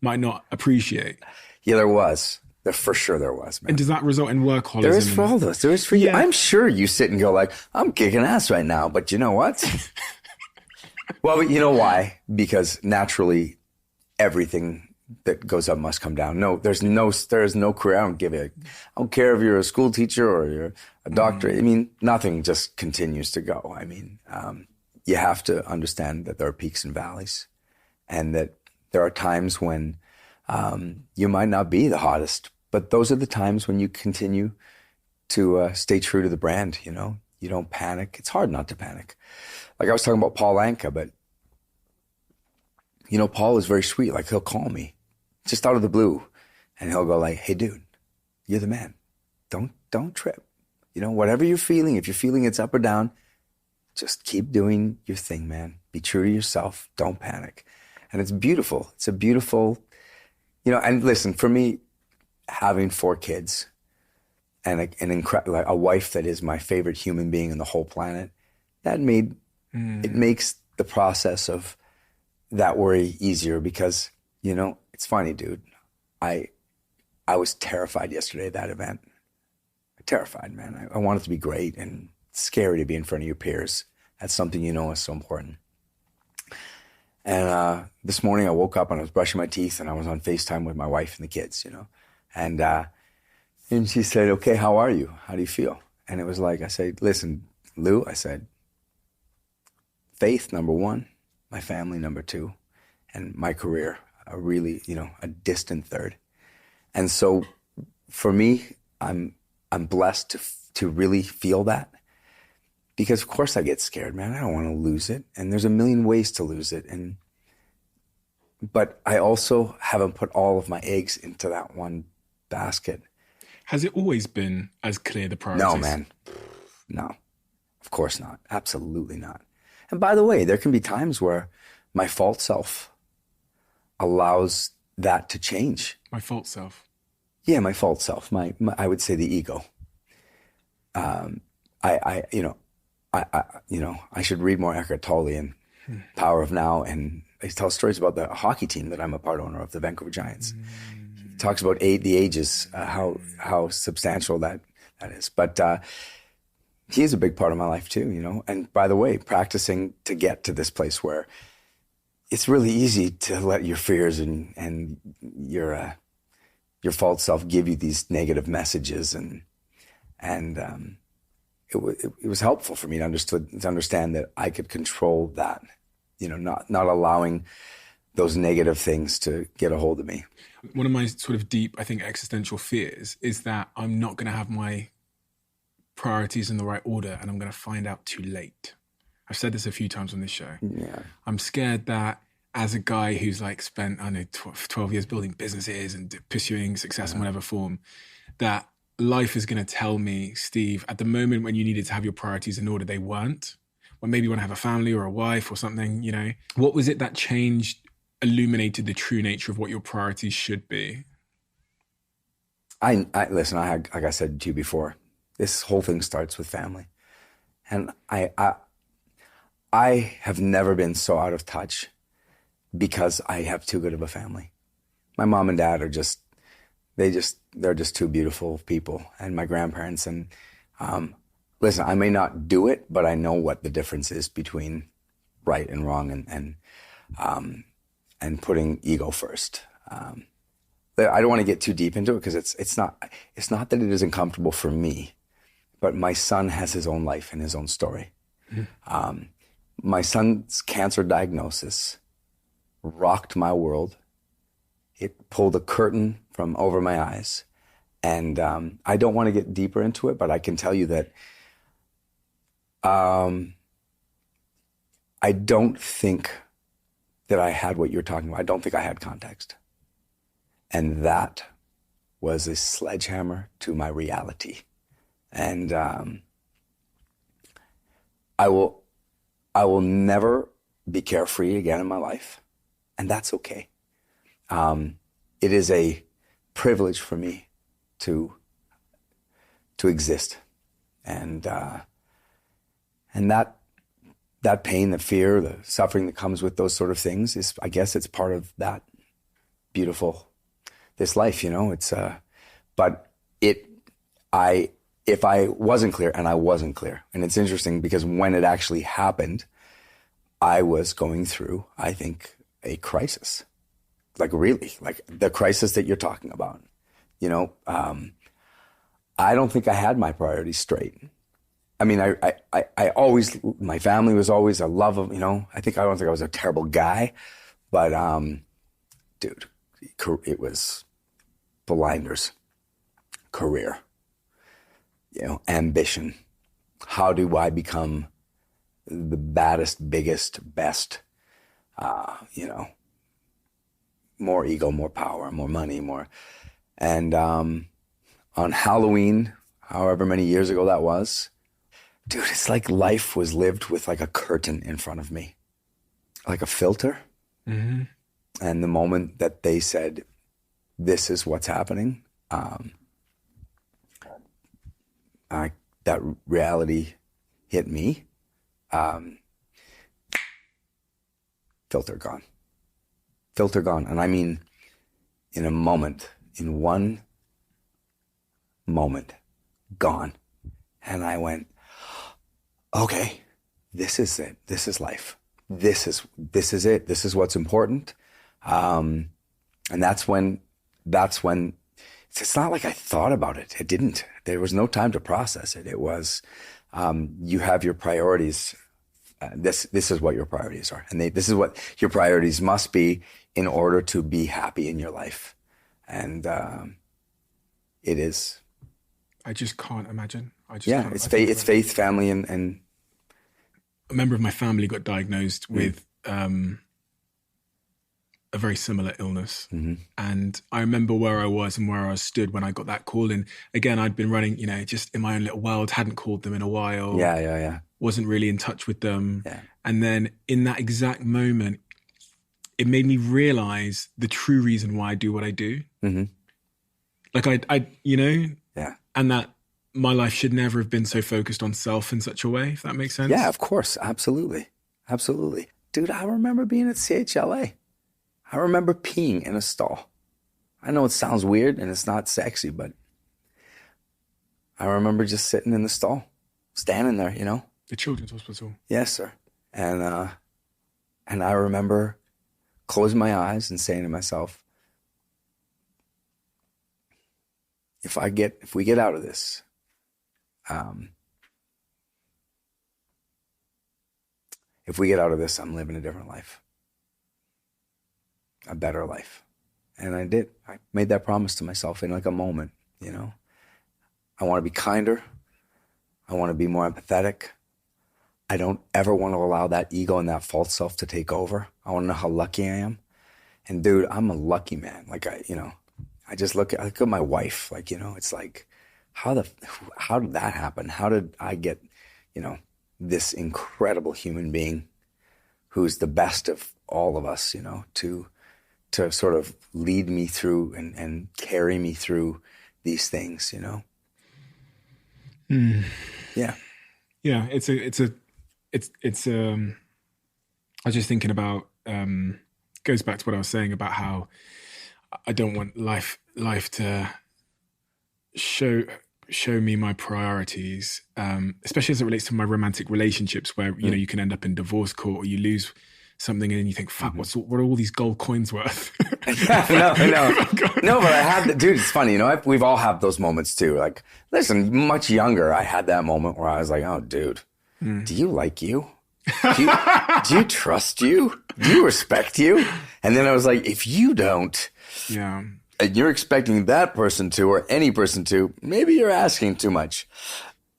might not appreciate? Yeah, there was. For sure there was, man. And does that result in workaholism? There is for all of us. There is for you. Yeah. I'm sure you sit and go like, I'm kicking ass right now, but you know what? Well, you know why? Because naturally everything that goes up must come down. No, there is no career. I don't care if you're a school teacher or you're a doctor. I mean, nothing just continues to go. I mean, you have to understand that there are peaks and valleys, and that there are times when you might not be the hottest, but those are the times when you continue to stay true to the brand. You know, you don't panic. It's hard not to panic. Like I was talking about Paul Anka, but you know, Paul is very sweet. Like he'll call me just out of the blue, and he'll go like, "Hey, dude, you're the man. Don't trip. You know, whatever you're feeling, if you're feeling it's up or down, just keep doing your thing, man. Be true to yourself. Don't panic." And it's beautiful. It's a beautiful, you know. And listen, for me, having 4 kids and like a wife that is my favorite human being in the whole planet, that it makes the process of that worry easier, because, you know, it's funny, dude. I was terrified yesterday at that event. Terrified, man. I want it to be great, and it's scary to be in front of your peers. That's something you know is so important. And this morning I woke up and I was brushing my teeth and I was on FaceTime with my wife and the kids, you know. And she said, okay, how are you? How do you feel? And it was like, I said, listen, Lou, I said, faith, number one, my family, number two, and my career, a really, you know, a distant third. And so for me, I'm blessed to really feel that, because of course I get scared, man. I don't want to lose it. And there's a million ways to lose it. But I also haven't put all of my eggs into that one basket. Has it always been as clear, the priorities? No, man. No, of course not. Absolutely not. And by the way, there can be times where my false self allows that to change. My false self? Yeah, my false self. My I would say the ego. I should read more Eckhart Tolle and Power of Now, and he tells stories about the hockey team that I'm a part owner of, the Vancouver Giants. He talks about the ages, how substantial that is. But he is a big part of my life too, you know. And by the way, practicing to get to this place where it's really easy to let your fears and your false self give you these negative messages, and it was helpful for me to understand that I could control that, you know, not allowing those negative things to get a hold of me. One of my sort of deep, I think, existential fears is that I'm not going to have my priorities in the right order, and I'm going to find out too late. I've said this a few times on this show. Yeah. I'm scared that as a guy who's like spent, I don't know, 12 years building businesses and pursuing success in whatever form, that life is going to tell me, Steve, at the moment when you needed to have your priorities in order, they weren't. Or maybe you want to have a family or a wife or something, you know. What was it that changed, illuminated the true nature of what your priorities should be? I listen, like I said to you before, this whole thing starts with family. And I have never been so out of touch because I have too good of a family. My mom and dad are they're just two beautiful people, and my grandparents. And listen, I may not do it, but I know what the difference is between right and wrong, and putting ego first. I don't want to get too deep into it because it's not that it isn't comfortable for me, but my son has his own life and his own story. Mm-hmm. My son's cancer diagnosis rocked my world. It pulled a curtain from over my eyes. And I don't want to get deeper into it, but I can tell you that I don't think that I had what you're talking about. I don't think I had context. And that was a sledgehammer to my reality. And I will never be carefree again in my life. And that's okay. It is a privilege for me to exist. And that pain, the fear, the suffering that comes with those sort of things is, I guess it's part of that beautiful, this life, you know. It's if I wasn't clear, and I wasn't clear, and it's interesting because when it actually happened, I was going through, I think, a crisis. Like really, like the crisis that you're talking about, you know. I don't think I had my priorities straight. I mean, I always, my family was always a love of, you know. I don't think I was a terrible guy, but dude, it was blinders, career, you know, ambition. How do I become the baddest, biggest, best? You know, more ego, more power, more money, more. And on Halloween, however many years ago that was, dude, it's like life was lived with like a curtain in front of me, like a filter. Mm-hmm. And the moment that they said, this is what's happening, that reality hit me. Filter gone. Filter gone. And I mean, in a moment, in one moment, gone. And I went, okay, this is it. This is life. this is it. This is what's important. And that's when it's not like I thought about it. It didn't. There was no time to process it. It was, you have your priorities. This is what your priorities are. And this is what your priorities must be in order to be happy in your life. And it is. I just can't imagine. It's faith, family, and a member of my family got diagnosed with a very similar illness. Mm-hmm. And I remember where I was and where I stood when I got that call. And again, I'd been running, just in my own little world, hadn't called them in a while. Yeah. Wasn't really in touch with them. Yeah. And then in that exact moment, it made me realize the true reason why I do what I do. Mm-hmm. Like yeah. And that my life should never have been so focused on self in such a way, if that makes sense. Yeah, of course. Absolutely. Absolutely. Dude, I remember being at CHLA. I remember peeing in a stall. I know it sounds weird and it's not sexy, but I remember just sitting in the stall, standing there, The children's hospital. Yes, sir. And I remember closing my eyes and saying to myself, if we get out of this, I'm living a different life, a better life. And I did. I made that promise to myself in like a moment, I want to be kinder. I want to be more empathetic. I don't ever want to allow that ego and that false self to take over. I want to know how lucky I am. And dude, I'm a lucky man. Like I just look at my wife, it's like, how did that happen? How did I get, this incredible human being who's the best of all of us, to sort of lead me through and carry me through these things, Yeah. Yeah. It's I was just thinking about, goes back to what I was saying about how I don't want life to show me my priorities, especially as it relates to my romantic relationships where, you can end up in divorce court or you lose something and then you think, fuck, what are all these gold coins worth? No, but I had, dude, it's funny, we've all had those moments too. Like, listen, much younger, I had that moment where I was like, oh, dude, do you like you? Do you trust you? Do you respect you? And then I was like, if you don't, yeah, and you're expecting that person to, or any person to, maybe you're asking too much.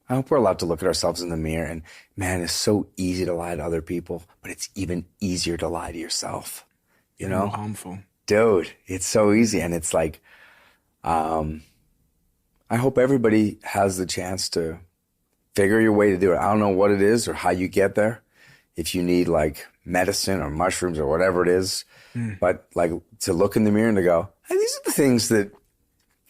I hope we're allowed to look at ourselves in the mirror and, man, it's so easy to lie to other people, but it's even easier to lie to yourself, More harmful. Dude, it's so easy. And it's like, I hope everybody has the chance to figure your way to do it. I don't know what it is or how you get there. If you need like medicine or mushrooms or whatever it is, but like to look in the mirror and to go, hey, these are the things that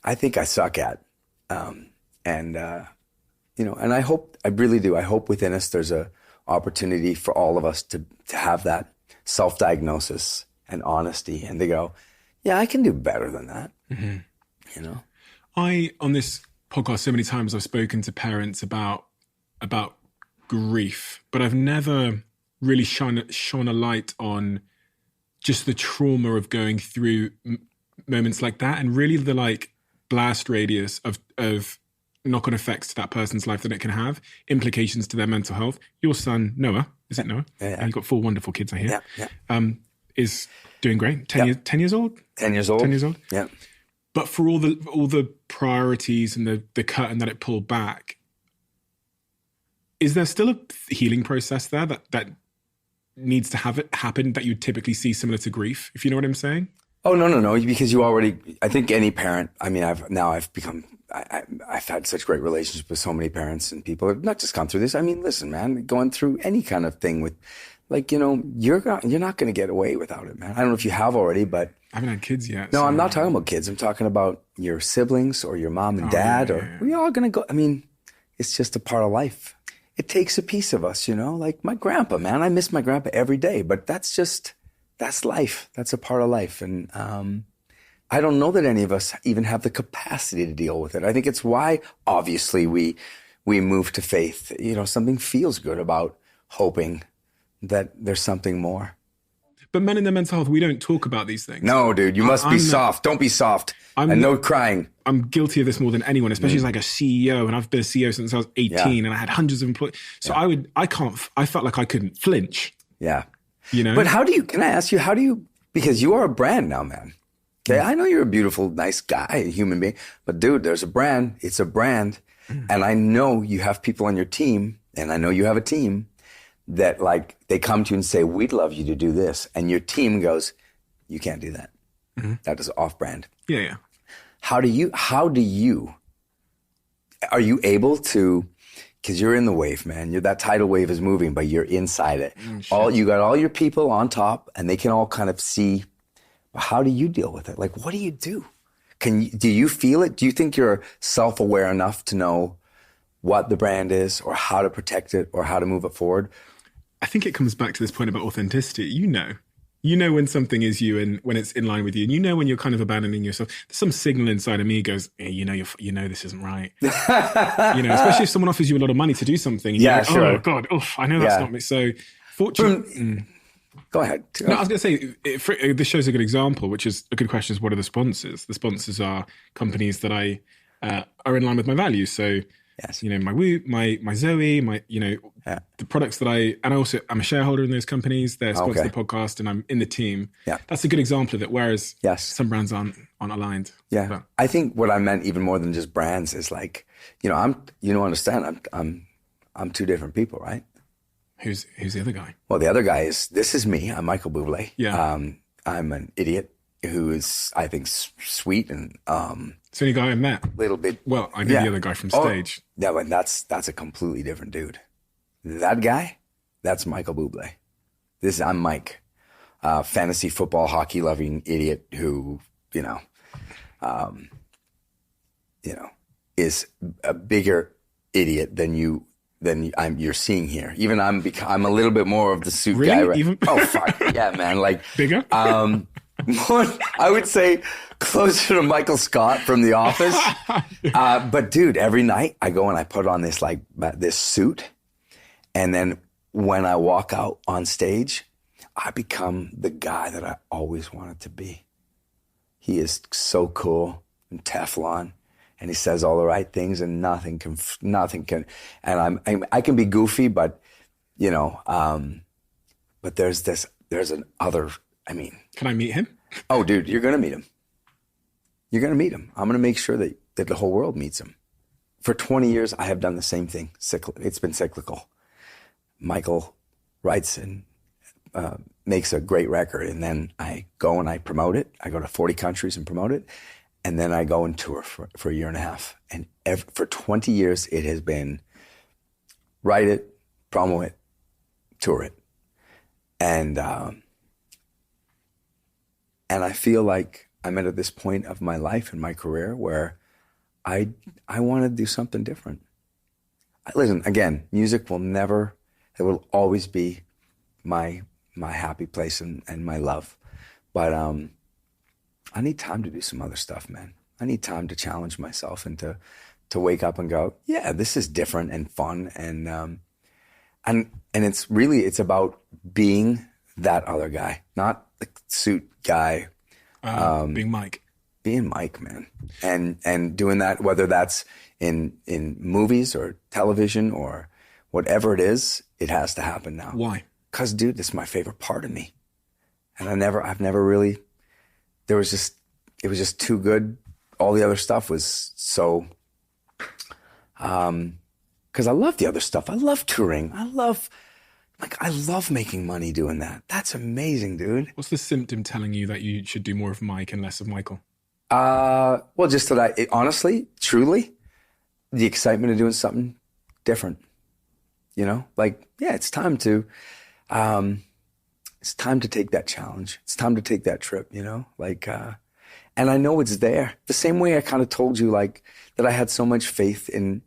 I think I suck at. And I hope, I really do. I hope within us there's a opportunity for all of us to have that self-diagnosis and honesty and to go, yeah, I can do better than that. Mm-hmm. On this podcast, so many times I've spoken to parents about grief, but I've never really shone a light on just the trauma of going through moments like that and really the like blast radius of knock-on effects to that person's life that it can have, implications to their mental health. Your son, Noah, is it Noah? Yeah. You've got 4 wonderful kids, I hear. Yeah. Is doing great. 10 years old? 10 years old. 10 years old? Yeah. But for all the priorities and the curtain that it pulled back, is there still a healing process there that needs to have it happen that you typically see similar to grief, if you know what I'm saying? Oh, no. Because you already, I think any parent, I mean, I've had such great relationships with so many parents and people have not just gone through this. I mean, listen, man, going through any kind of thing with like, you're not going to get away without it, man. I don't know if you have already, but I haven't had kids yet. No, so. I'm not talking about kids. I'm talking about your siblings or your mom and dad or we're all going to go. I mean, it's just a part of life. It takes a piece of us, like my grandpa, man. I miss my grandpa every day, but that's life. That's a part of life. And I don't know that any of us even have the capacity to deal with it. I think it's why, obviously, we move to faith. Something feels good about hoping that there's something more. But men in their mental health, we don't talk about these things. No, dude, you must be soft. Don't be soft. And no crying. I'm guilty of this more than anyone, especially as like a CEO, and I've been a CEO since I was 18 and I had hundreds of employees. So I felt like I couldn't flinch. Yeah. You know? But can I ask you, because you are a brand now, man. Okay, I know you're a beautiful, nice guy, a human being, but dude, there's a brand. It's a brand. And I know you have people on your team, and I know you have a team that like, they come to you and say, we'd love you to do this. And your team goes, you can't do that. Mm-hmm. That is off brand. Yeah, yeah. Are you able to, because you're in the wave, man. That tidal wave is moving, but you're inside it. You got all your people on top, and they can all kind of see. How do you deal with it? Like, what do you do? Do you feel it? Do you think you're self-aware enough to know what the brand is, or how to protect it, or how to move it forward? I think it comes back to this point about authenticity. You know when something is you and when it's in line with you, and you know when you're kind of abandoning yourself. There's some signal inside of me goes, hey, you know this isn't right. Especially if someone offers you a lot of money to do something. And you're like, sure. Oh God, I know that's not me. So fortunately, go ahead. No, I was going to say this shows a good example, which is a good question. Is what are the sponsors? The sponsors are companies that I are in line with my values. So. Yes. My Woo, my Zoe, the products that I'm a shareholder in those companies. They're sponsor the podcast, and I'm in the team. Yeah. That's a good example of it. Whereas some brands aren't aligned. Yeah. But I think what I meant even more than just brands is like, I'm two different people, right? Who's the other guy? Well, the other guy this is me. I'm Michael Bublé. Yeah. I'm an idiot who is, I think, sweet and, it's the only guy I met. Little bit. Well, I knew the other guy from stage. Yeah, but that's a completely different dude. That guy, that's Michael Bublé. I'm Mike, fantasy football, hockey loving idiot who, is a bigger idiot than you're seeing here. Even I'm a little bit more of the suit guy. Right? Even? Oh fuck yeah, man! Like bigger. I would say closer to Michael Scott from The Office. But dude, every night I go and I put on this suit. And then when I walk out on stage, I become the guy that I always wanted to be. He is so cool and Teflon, and he says all the right things, and nothing can, and I can be goofy, but but there's an other, Can I meet him? Oh, dude, you're going to meet him. You're going to meet him. I'm going to make sure that the whole world meets him. For 20 years, I have done the same thing. It's been cyclical. Michael writes and makes a great record, and then I go and I promote it. I go to 40 countries and promote it, and then I go and tour for a year and a half. And for 20 years, it has been write it, promo it, tour it. And I feel like I'm at this point of my life and my career where I want to do something different. Listen, again, music it will always be my happy place and my love. But I need time to do some other stuff, man. I need time to challenge myself and to wake up and go, yeah, this is different and fun. And it's about being that other guy, not the suit guy. Being Mike. Being Mike, man. And doing that, whether that's in movies or television or whatever it is, it has to happen now. Why? Because, dude, this is my favorite part of me. And I've never really, it was just too good. All the other stuff was so, because I love the other stuff. I love touring. I love making money doing that. That's amazing, dude. What's the symptom telling you that you should do more of Mike and less of Michael? Well, just that honestly, truly, the excitement of doing something different. It's time to take that challenge. It's time to take that trip, and I know it's there. The same way I kind of told you, that I had so much faith in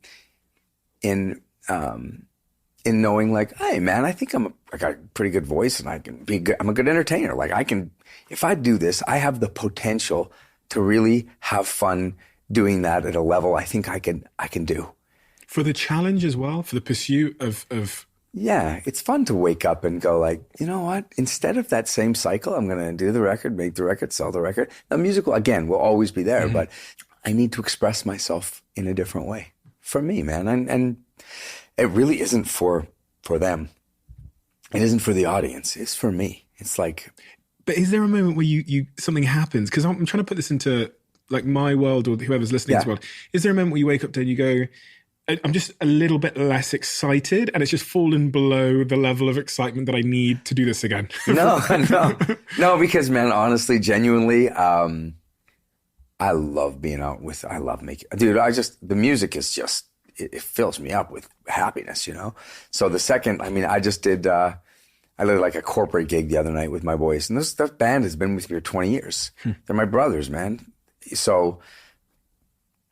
knowing, hey, man, I think I got a pretty good voice and I can be good. I'm a good entertainer. If I do this, I have the potential to really have fun doing that at a level I think I can do. For the challenge as well, for the pursuit of yeah, it's fun to wake up and go like, you know what? Instead of that same cycle, I'm going to do the record, make the record, sell the record. The musical, again, will always be there, but I need to express myself in a different way for me, man. And it really isn't for them. It isn't for the audience. It's for me. It's like. But is there a moment where you something happens? Because I'm trying to put this into like my world or whoever's listening to this world. Is there a moment where you wake up and you go, I'm just a little bit less excited and it's just fallen below the level of excitement that I need to do this again? No, because man, honestly, genuinely, I love being out with, I love making, dude, the music is just, it fills me up with happiness, you know? So the second, I mean, I just did, I did like a corporate gig the other night with my boys, and that band has been with me for 20 years. They're my brothers, man. So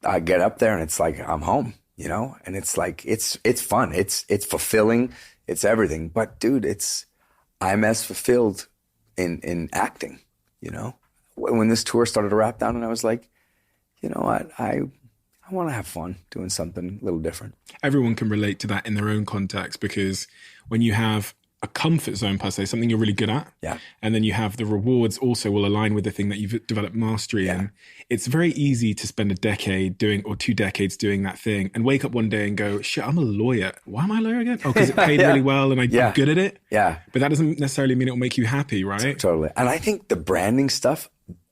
I get up there and it's like, I'm home. You know, and it's like, it's fun. It's fulfilling. It's everything. But dude, I'm as fulfilled in acting, you know, when this tour started to wrap down and I was like, you know what? I want to have fun doing something a little different. Everyone can relate to that in their own context, because when you have a comfort zone per se, something you're really good at. Yeah. And then you have the rewards also will align with the thing that you've developed mastery in. It's very easy to spend a decade doing, or 2 decades doing that thing and wake up one day and go, shit, I'm a lawyer. Why am I a lawyer again? Oh, because it paid really well and I'm good at it. Yeah. But that doesn't necessarily mean it'll make you happy, right? Totally. And I think the branding stuff,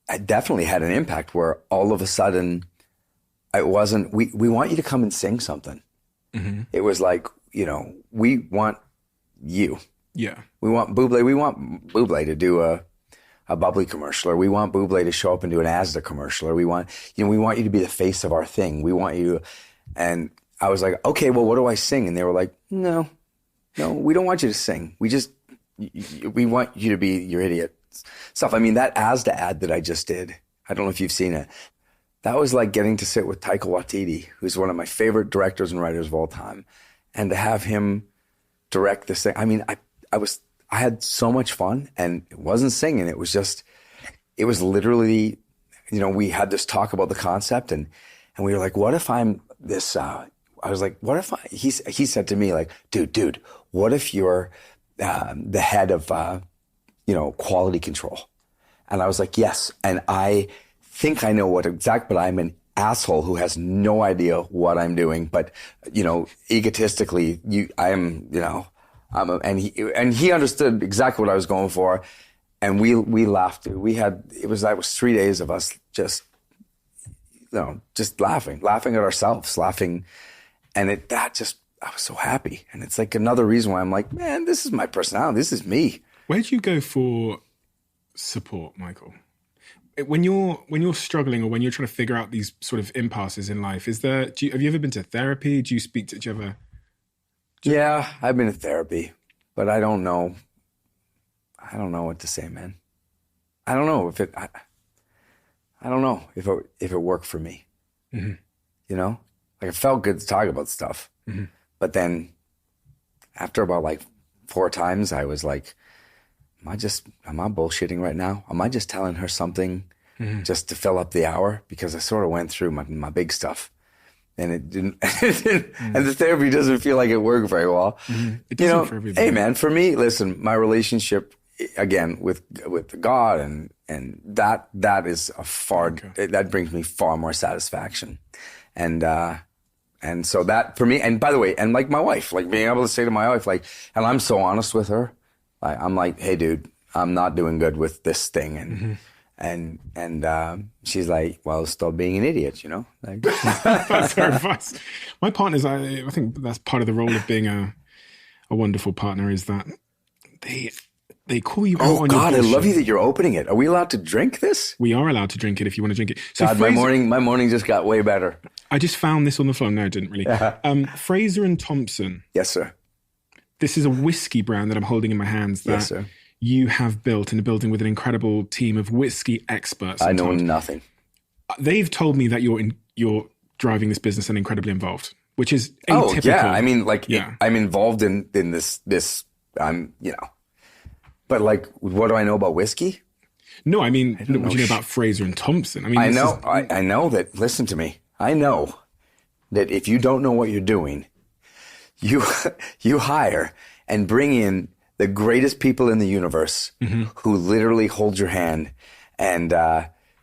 I definitely had an impact where all of a sudden it wasn't, we want you to come and sing something. Mm-hmm. It was like, you know, we want you. Yeah. We want Bublé to do a bubbly commercial, or we want Bublé to show up and do an Asda commercial, or we want you to be the face of our thing. We want you. And I was like, okay, well, what do I sing? And they were like, no, we don't want you to sing. We want you to be your idiot stuff. I mean, that Asda ad that I just did, I don't know if you've seen it. That was like getting to sit with Taika Waititi, who's one of my favorite directors and writers of all time. And to have him direct this thing. I mean, I had so much fun, and it wasn't singing. It was literally, you know, we had this talk about the concept, and we were like, what if I'm this, I was like, what if he said to me like, dude, what if you're the head of, you know, quality control? And I was like, yes. And I think I know but I'm an asshole who has no idea what I'm doing. But, you know, egotistically, and he understood exactly what I was going for, and we laughed. That was 3 days of us just laughing at ourselves, laughing, and I was so happy, and it's like another reason why I'm like, man, this is my personality, this is me. Where do you go for support, Michael? When you're struggling, or when you're trying to figure out these sort of impasses in life, have you ever been to therapy? Do you speak to each other? Yeah, I've been to therapy, but I don't know what to say, man. I don't know if it worked for me. Mm-hmm. You know, like it felt good to talk about stuff, mm-hmm. But then after about like 4 times, I was like, am I bullshitting right now? Am I just telling her something mm-hmm. just to fill up the hour? Because I sort of went through my big stuff. And it didn't, mm-hmm. and the therapy doesn't feel like it worked very well. Mm-hmm. It doesn't for everybody. Hey man, for me, listen, my relationship again with God and that is that brings me far more satisfaction. And so that for me, and by the way, and like my wife, like being able to say to my wife, like, and I'm so honest with her, like, I'm like, hey dude, I'm not doing good with this thing. And, mm-hmm. And she's like, well, stop being an idiot, you know? Like, that's her advice. My partners, I think that's part of the role of being a wonderful partner, is that they call you out on God, your I love you that you're opening it. Are we allowed to drink this? We are allowed to drink it if you want to drink it. So God, my morning just got way better. I just found this on the phone. No, I didn't really. Fraser and Thompson. Yes, sir. This is a whiskey brand that I'm holding in my hands that yes, sir. You have built in a building with an incredible team of whiskey experts. I know nothing. They've told me that you're driving this business and incredibly involved, which is atypical. Oh yeah, I mean, like I'm involved in this. You know, but like, what do I know about whiskey? No, I mean, what do you know about Fraser and Thompson? I mean, I know that. Listen to me. I know that if you don't know what you're doing, you hire and bring in the greatest people in the universe who literally hold your hand and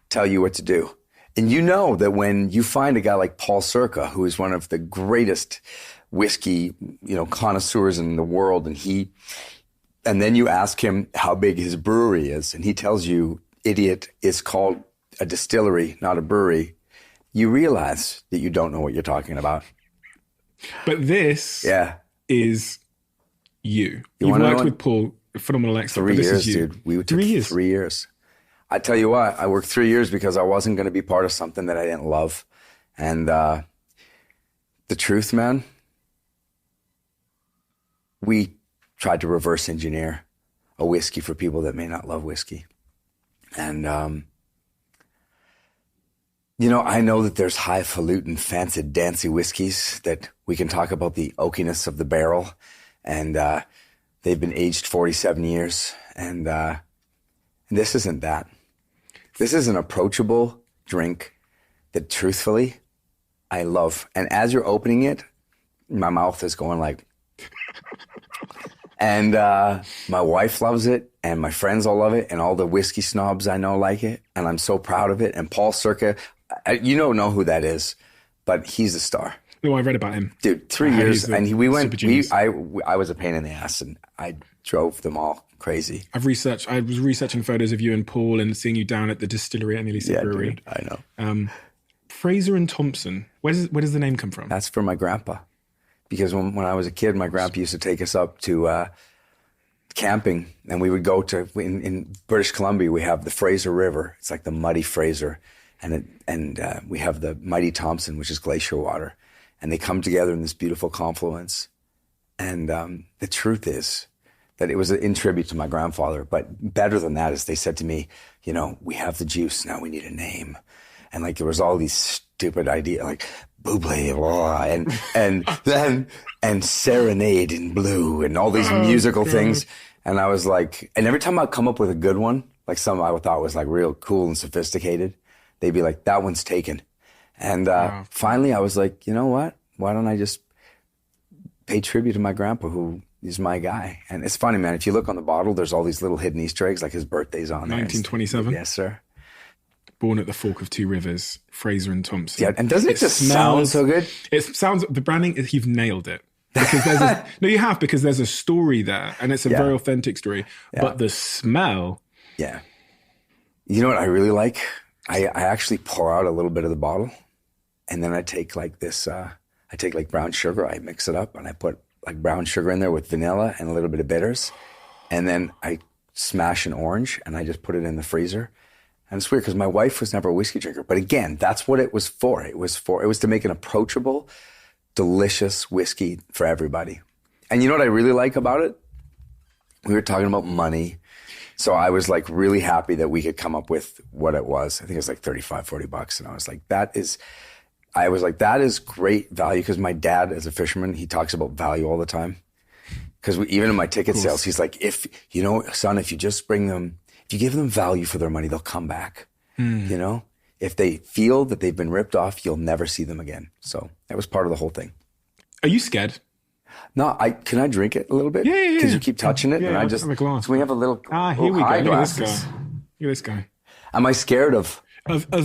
tell you what to do. And you know that when you find a guy like Paul Cirka, who is one of the greatest whiskey, connoisseurs in the world, and then you ask him how big his brewery is, and he tells you, idiot, it's called a distillery, not a brewery, you realize that you don't know what you're talking about. But this is you. You've worked with Paul, a phenomenal expert. 3 years, is you. Dude. We took 3 years. 3 years. I tell you what, I worked 3 years because I wasn't going to be part of something that I didn't love. And the truth, man, we tried to reverse engineer a whiskey for people that may not love whiskey. And, I know that there's highfalutin, fancy, dancy whiskeys that we can talk about the oakiness of the barrel. And they've been aged 47 years. And this isn't that. This is an approachable drink that, truthfully, I love. And as you're opening it, my mouth is going like... And my wife loves it, and my friends all love it, and all the whiskey snobs I know like it, and I'm so proud of it. And Paul Cirka, you don't know who that is, but he's a star. No, I read about him. Dude, 3 years, and we went, I was a pain in the ass, and I drove them all crazy. I was researching photos of you and Paul and seeing you down at the distillery at Nearly Brewery. Dude, I know. Fraser and Thompson, where does the name come from? That's for my grandpa. Because when I was a kid, my grandpa used to take us up to camping, and we would go to, in British Columbia, we have the Fraser River. It's like the muddy Fraser, and we have the mighty Thompson, which is glacier water. And they come together in this beautiful confluence. And the truth is that it was in tribute to my grandfather. But better than that is they said to me, we have the juice, now we need a name. And like there was all these stupid ideas, like Bublé, blah, and Serenade in Blue, and all these musical things. And I was like, and every time I'd come up with a good one, like some I thought was like real cool and sophisticated, they'd be like, that one's taken. And finally I was like, you know what? Why don't I just pay tribute to my grandpa, who is my guy? And it's funny, man, if you look on the bottle, there's all these little hidden Easter eggs, like his birthday's on there. 1927? Yes, sir. Born at the fork of two rivers, Fraser and Thompson. Yeah, and doesn't it just sound so good? It sounds, the branding, you've nailed it. Because because there's a story there, and it's a very authentic story. Yeah. But the smell. Yeah. You know what I really like? I actually pour out a little bit of the bottle, and then I take like this, I take like brown sugar, I mix it up, and I put like brown sugar in there with vanilla and a little bit of bitters. And then I smash an orange, and I just put it in the freezer. And it's weird because my wife was never a whiskey drinker. But again, that's what it was for. It was to make an approachable, delicious whiskey for everybody. And you know what I really like about it? We were talking about money. So I was like really happy that we could come up with what it was. I think it was like $35, $40. And I was like, that is great value. Because my dad, as a fisherman, he talks about value all the time. Because even in my ticket sales, he's like, son, if you just bring them, if you give them value for their money, they'll come back. If they feel that they've been ripped off, you'll never see them again. So that was part of the whole thing. Are you scared? No, can I drink it a little bit? Yeah. Because you keep touching it, and I just. Have a glass. So we have a little. Here we go. Look glasses. at this guy. Am I scared of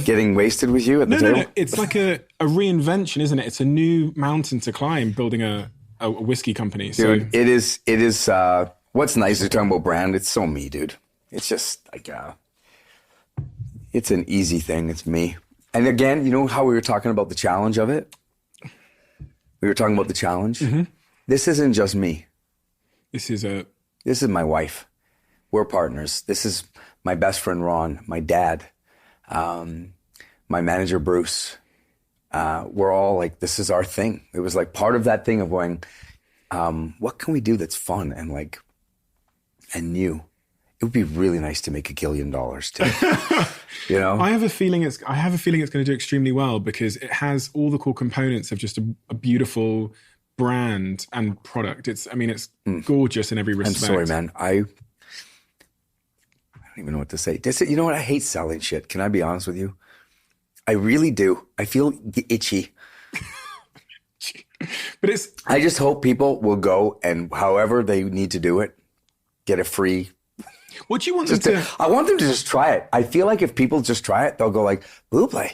getting wasted with you at the table? No. It's like a reinvention, isn't it? It's a new mountain to climb, building a whiskey company. So. Dude, it is. What's nice is talking about brand. It's so me, dude. It's just like, it's an easy thing. It's me. And again, you know how we were talking about the challenge of it? We were talking about the challenge. Mm-hmm. This isn't just me. This is my wife. We're partners. This is my best friend, Ron, my dad, my manager, Bruce. We're all like, this is our thing. It was like part of that thing of going, what can we do that's fun and new? It would be really nice to make $1 billion too. I have a feeling it's going to do extremely well because it has all the core components of just a beautiful brand and product. It's gorgeous in every respect. I'm sorry, man. I don't even know what to say. You know what? I hate selling shit. Can I be honest with you? I really do. I feel itchy. But it's I just hope people will go and however they need to do it, get a free. what do you want them to? I want them to just try it. I feel like if people just try it, they'll go like, Bublé,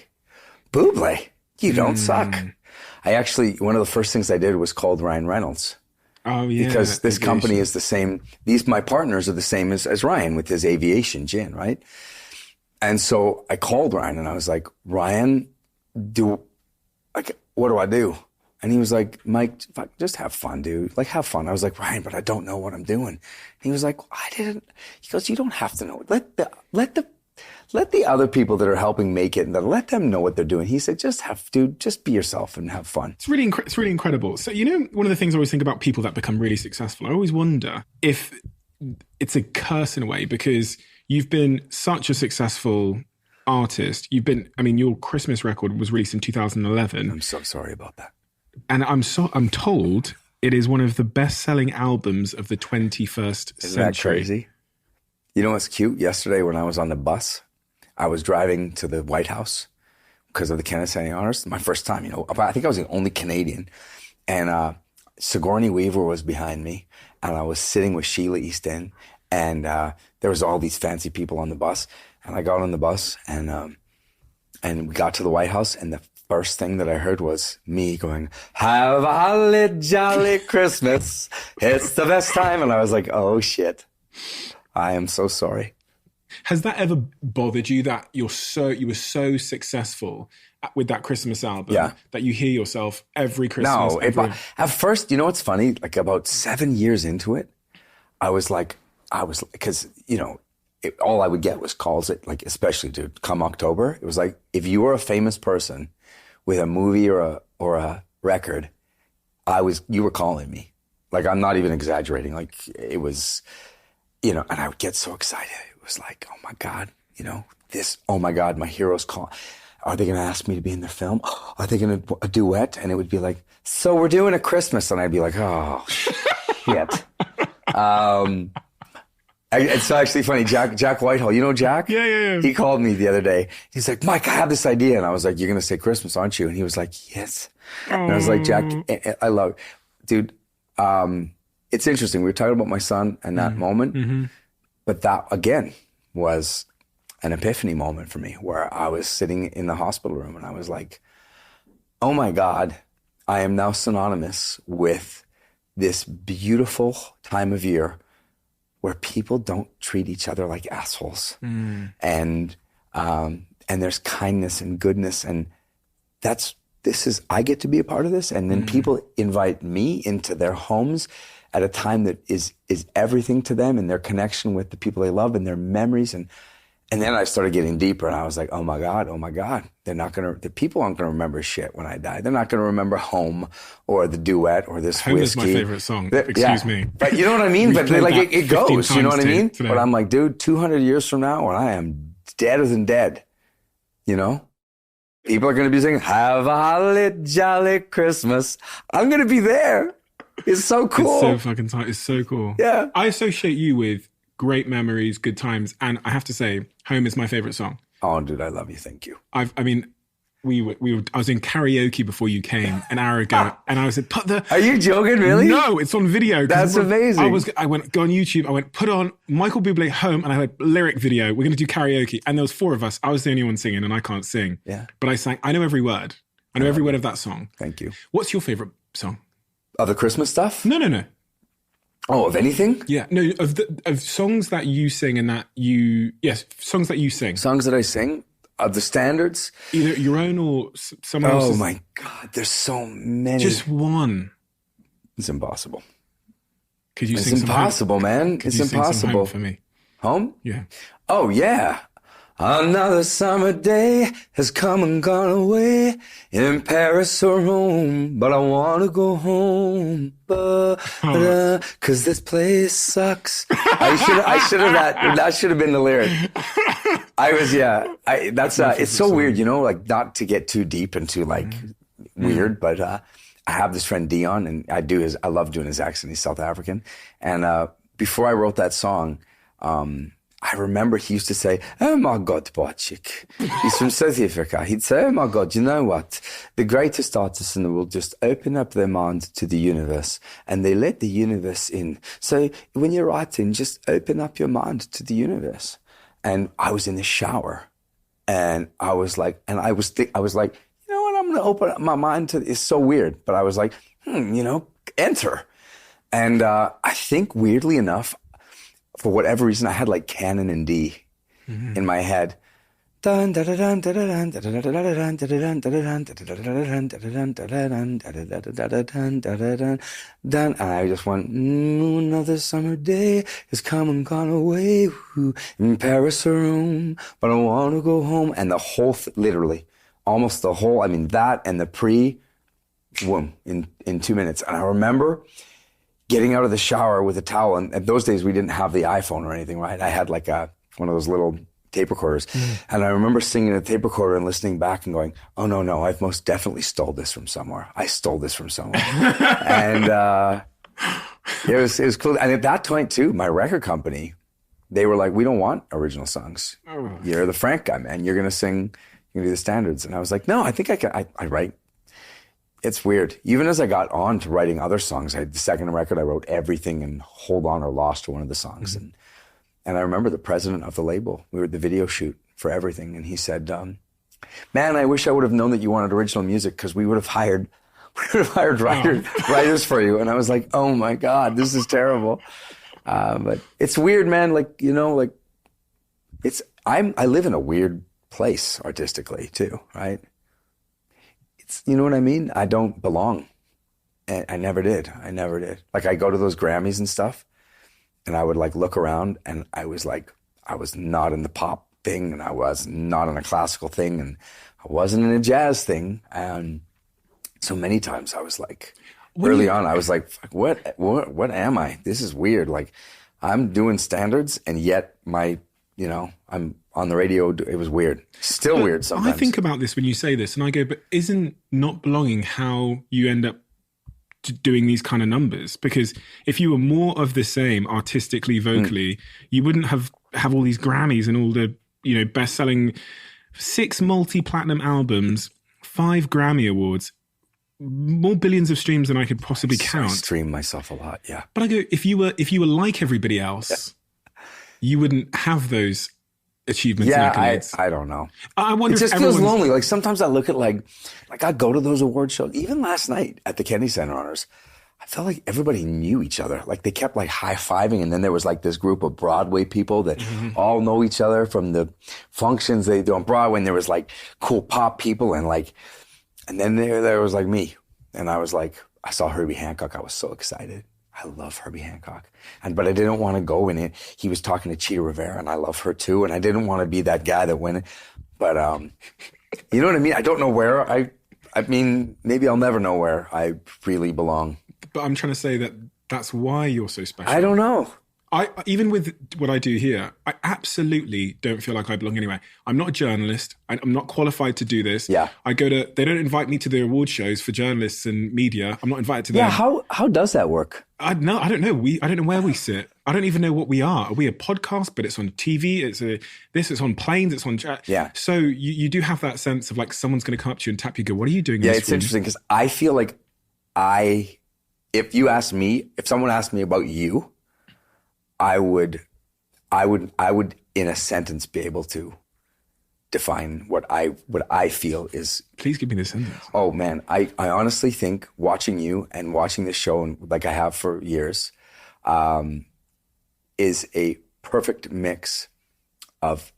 you don't suck. I actually, one of the first things I did was called Ryan Reynolds. Oh yeah, Because this company is the same. My partners are the same as Ryan with his aviation gin, right? And so I called Ryan and I was like, Ryan, what do I do? And he was like, Mike, just have fun, dude. Like, have fun. I was like, Ryan, but I don't know what I'm doing. And he was like, I didn't. He goes, you don't have to know. Let the other people that are helping make it, and let them know what they're doing. He said, just be yourself and have fun. It's really incredible. So, one of the things I always think about people that become really successful, I always wonder if it's a curse in a way, because you've been such a successful artist. Your Christmas record was released in 2011. I'm so sorry about that. And I'm told it is one of the best-selling albums of the 21st century. Isn't that crazy? You know what's cute? Yesterday when I was on the bus, I was driving to the White House because of the Kennedy Honors. My first time, I think I was the only Canadian. And Sigourney Weaver was behind me, and I was sitting with Sheila East End, and there was all these fancy people on the bus. And I got on the bus, and we got to the White House, and the first thing that I heard was me going, have a holly jolly Christmas. It's the best time. And I was like, oh, shit. I am so sorry. Has that ever bothered you that you were so successful with that Christmas album that you hear yourself every Christmas? No, at first, you know what's funny? Like about 7 years into it, because, all I would get was calls, especially come October. It was like, if you were a famous person with a movie or a record, you were calling me. Like, I'm not even exaggerating. Like, it was, and I would get so excited. It was like, oh my God, oh my God, my hero's call. Are they going to ask me to be in their film? Are they going to a duet? And it would be like, so we're doing a Christmas. And I'd be like, oh, shit. It's actually funny. Jack Whitehall, you know Jack? Yeah. He called me the other day. He's like, Mike, I have this idea. And I was like, you're going to say Christmas, aren't you? And he was like, yes. And I was like, Jack, I love it. Dude, it's interesting. We were talking about my son and that moment. But that, again, was an epiphany moment for me, where I was sitting in the hospital room and I was like, oh my God, I am now synonymous with this beautiful time of year where people don't treat each other like assholes. And there's kindness and goodness. And I get to be a part of this. And then people invite me into their homes at a time that is everything to them, and their connection with the people they love and their memories. And then I started getting deeper, and I was like, oh my God. The people aren't going to remember shit when I die. They're not going to remember Home or the duet or this Home whiskey. Home is my favorite song. Excuse me. But you know what I mean? But it goes, you know what I mean? Today. But I'm like, dude, 200 years from now, when I am deader than dead, people are going to be singing, have a holly jolly Christmas. I'm going to be there. It's so cool. It's so fucking tight. It's so cool. Yeah. I associate you with great memories, good times, and I have to say, Home is my favorite song. Oh, dude, I love you. Thank you. I was in karaoke before you came an hour ago, and I was like, Are you joking, really? No, it's on video. That's amazing. I went, go on YouTube, I went, put on Michael Bublé Home, and I went, lyric video, we're going to do karaoke. And there was 4 of us. I was the only one singing, and I can't sing. Yeah. But I sang, I know every word. I know every word of that song. Thank you. What's your favorite song? Of the Christmas stuff? No. Oh, of anything? Yeah, no, of songs that you sing songs that you sing. Songs that I sing? Of the standards? Either your own or someone else's. Oh my God, there's so many. Just one. It's impossible. Could you it's sing impossible, some Home? man. Could it's you sing impossible. some Home for me? Home? Yeah. Oh, yeah. Another summer day has come and gone away in Paris or Rome, but I want to go home, cause this place sucks. That should have been the lyric. It's so weird, like not to get too deep into weird, but I have this friend Dion, and I love doing his accent. He's South African. And before I wrote that song, I remember he used to say, "Oh my God, Barchik." He's from South Africa. He'd say, "Oh my God, you know what? The greatest artists in the world just open up their mind to the universe and they let the universe in. So when you're writing, just open up your mind to the universe." And I was in the shower and I was like, you know what? I'm going to open up my mind to, it's so weird. But I was like, you know, enter. And I think weirdly enough, for whatever reason, I had like Canon in D in my head. And I just went, another summer day has come and gone away, in Paris or Rome, but I want to go home. And the whole, literally, almost the whole, I mean, that and the boom, in 2 minutes. And I remember getting out of the shower with a towel. And at those days, we didn't have the iPhone or anything, right? I had like one of those little tape recorders. And I remember singing a tape recorder and listening back and going, oh, no, I've most definitely stole this from somewhere. I stole this from somewhere. And it was cool. And at that point, too, my record company, they were like, we don't want original songs. Oh. You're the Frank guy, man. You're going to sing, you're going to do the standards. And I was like, no, I think I can. I write. It's weird. Even as I got on to writing other songs, the second record, I wrote everything and Hold On or Lost to one of the songs. And I remember the president of the label, we were at the video shoot for everything. And he said, man, I wish I would have known that you wanted original music because we would have hired writers for you. And I was like, oh my God, this is terrible. But it's weird, man. Like, you know, like I live in a weird place artistically too, right? You know what I mean? I don't belong. And I never did. Like I go to those Grammys and stuff and I would like look around and I was not in the pop thing and I was not in a classical thing and I wasn't in a jazz thing. And so many times I was like, early on, I was like, what am I? This is weird. Like I'm doing standards and yet I'm on the radio. It was weird. Still weird sometimes. I think about this when you say this and I go, but isn't not belonging how you end up doing these kind of numbers? Because if you were more of the same artistically, vocally, you wouldn't have all these Grammys and all the, you know, best-selling 6 multi-platinum albums, 5 Grammy Awards, more billions of streams than I could possibly count. I stream myself a lot, yeah. But I go, if you were like everybody else, you wouldn't have those achievements. Yeah, I don't know. I wonder. It just feels lonely. Like sometimes I look at like I go to those award shows. Even last night at the Kennedy Center Honors, I felt like everybody knew each other. Like they kept like high-fiving, and then there was like this group of Broadway people that all know each other from the functions they do on Broadway. And there was like cool pop people, and then there was like me, and I was like, I saw Herbie Hancock. I was so excited. I love Herbie Hancock. But I didn't want to go in it. He was talking to Cheetah Rivera, and I love her too. And I didn't want to be that guy that went. But you know what I mean? I don't know where I mean, maybe I'll never know where I really belong. But I'm trying to say that that's why you're so special. I don't know. Even with what I do here, I absolutely don't feel like I belong anywhere. I'm not a journalist. I'm not qualified to do this. Yeah. They don't invite me to the award shows for journalists and media. I'm not invited to them. Yeah, how does that work? I don't know. I don't know where we sit. I don't even know what we are. Are we a podcast? But it's on TV. It's on planes. It's on chat. Yeah. So you do have that sense of like someone's going to come up to you and tap you and go, what are you doing in this it's room? interesting because I feel like if someone asked me about you, I would in a sentence be able to define what I feel is. Please give me the sentence. Oh man, I honestly think watching you and watching this show, and like I have for years, is a perfect mix of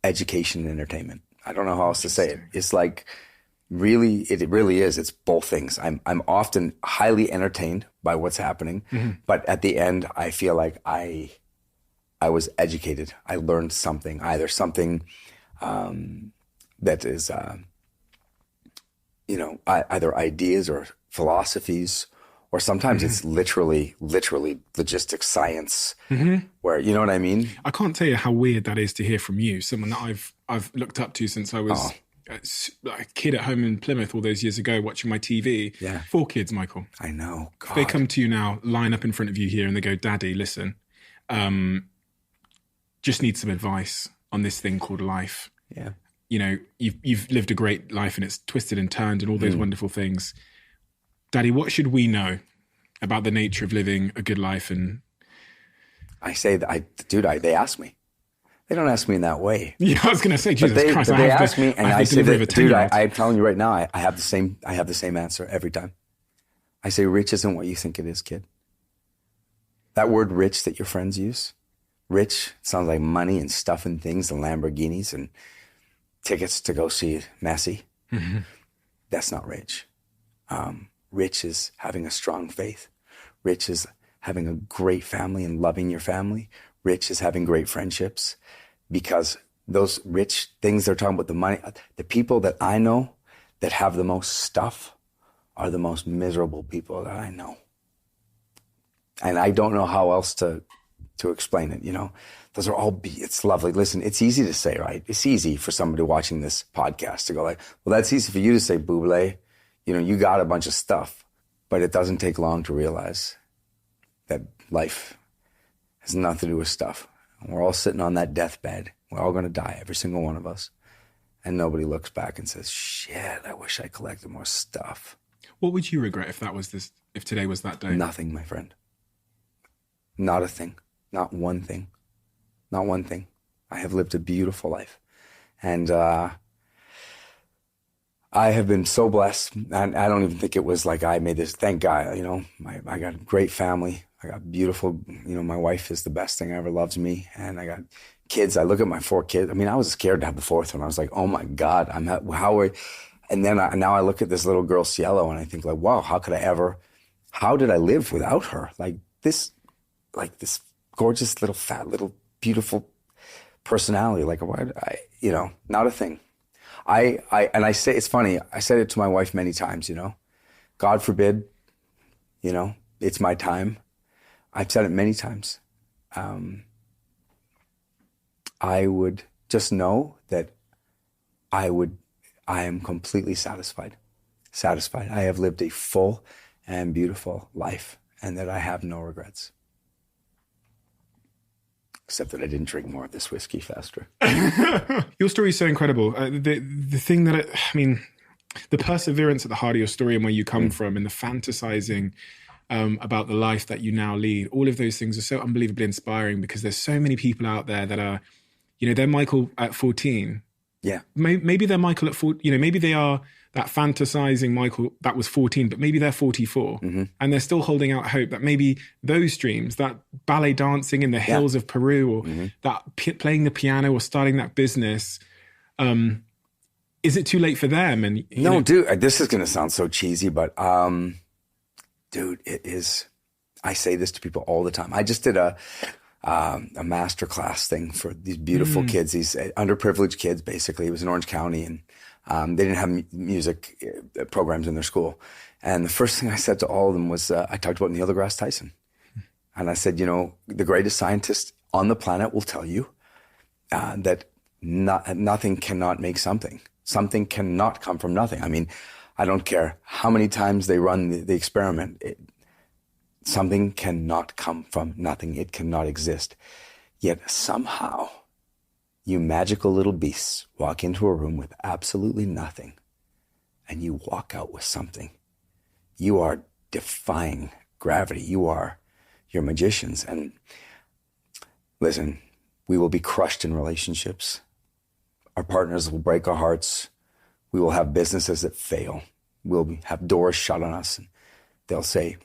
education and entertainment. I don't know how else to say it. It's like it really is. It's both things. I'm often highly entertained by what's happening, but at the end, I feel like I was educated. I learned something, either something that is, either ideas or philosophies, or sometimes it's literally logistics, science, where, you know what I mean? I can't tell you how weird that is to hear from you, someone that I've looked up to since I was a kid at home in Plymouth all those years ago watching my TV. Yeah. 4 kids, Michael. I know. God. They come to you now, line up in front of you here, and they go, Daddy, listen, just need some advice on this thing called life. Yeah. You know, you've lived a great life and it's twisted and turned and all those wonderful things. Daddy, what should we know about the nature of living a good life? And I say that they ask me. They don't ask me in that way. Yeah, I was going to say, Jesus Christ, they ask me, and I say that, dude, I I'm telling you right now, I have the same answer every time. I say, rich isn't what you think it is, kid. That word rich that your friends use, rich sounds like money and stuff and things and Lamborghinis and tickets to go see Messi. Mm-hmm. That's not rich. Rich is having a strong faith. Rich is having a great family and loving your family. Rich is having great friendships, because those rich things they're talking about, the money, the people that I know that have the most stuff are the most miserable people that I know. And I don't know how else to explain it, you know. Those are all, it's lovely. Listen, it's easy to say, right? It's easy for somebody watching this podcast to go like, well, that's easy for you to say, Bublé. You know, you got a bunch of stuff, but it doesn't take long to realize that life has nothing to do with stuff. We're all sitting on that deathbed. We're all going to die, every single one of us. And nobody looks back and says, shit, I wish I collected more stuff. What would you regret if today was that day? Nothing, my friend. Not a thing. Not one thing. Not one thing. I have lived a beautiful life. And I have been so blessed. And I don't even think it was like I made this. Thank God, you know, I got a great family. I got beautiful, you know, my wife is the best thing ever, loves me. And I got kids. I look at my 4 kids. I mean, I was scared to have the 4th one. I was like, oh my God, and then now I look at this little girl, Cielo, and I think like, wow, how did I live without her? Like this gorgeous little fat, little beautiful personality. Like, you know, not a thing. I say, it's funny, I said it to my wife many times, you know, God forbid, you know, it's my time. I've said it many times. I would just know that I am completely satisfied. I have lived a full and beautiful life, and that I have no regrets. Except that I didn't drink more of this whiskey faster. Your story is so incredible. The thing that, the perseverance at the heart of your story and where you come from, and the fantasizing about the life that you now lead, all of those things are so unbelievably inspiring, because there's so many people out there that are, you know, they're Michael at 14. Yeah. Maybe they're Michael at 14, you know, maybe they are that fantasizing Michael that was 14, but maybe they're 44 and they're still holding out hope that maybe those dreams, that ballet dancing in the hills of Peru, or that playing the piano or starting that business, is it too late for them? And no, dude, this is going to sound so cheesy, but dude, it is. I say this to people all the time. I just did a master class thing for these beautiful kids, these underprivileged kids, basically. It was in Orange County, and they didn't have music programs in their school. And the first thing I said to all of them was, I talked about Neil deGrasse Tyson. And I said, you know, the greatest scientist on the planet will tell you that nothing cannot make something. Something cannot come from nothing. I mean, I don't care how many times they run the experiment. Something cannot come from nothing. It cannot exist. Yet somehow, you magical little beasts walk into a room with absolutely nothing, and you walk out with something. You are defying gravity. You're magicians. And listen, we will be crushed in relationships. Our partners will break our hearts. We will have businesses that fail. We'll have doors shut on us. And they'll say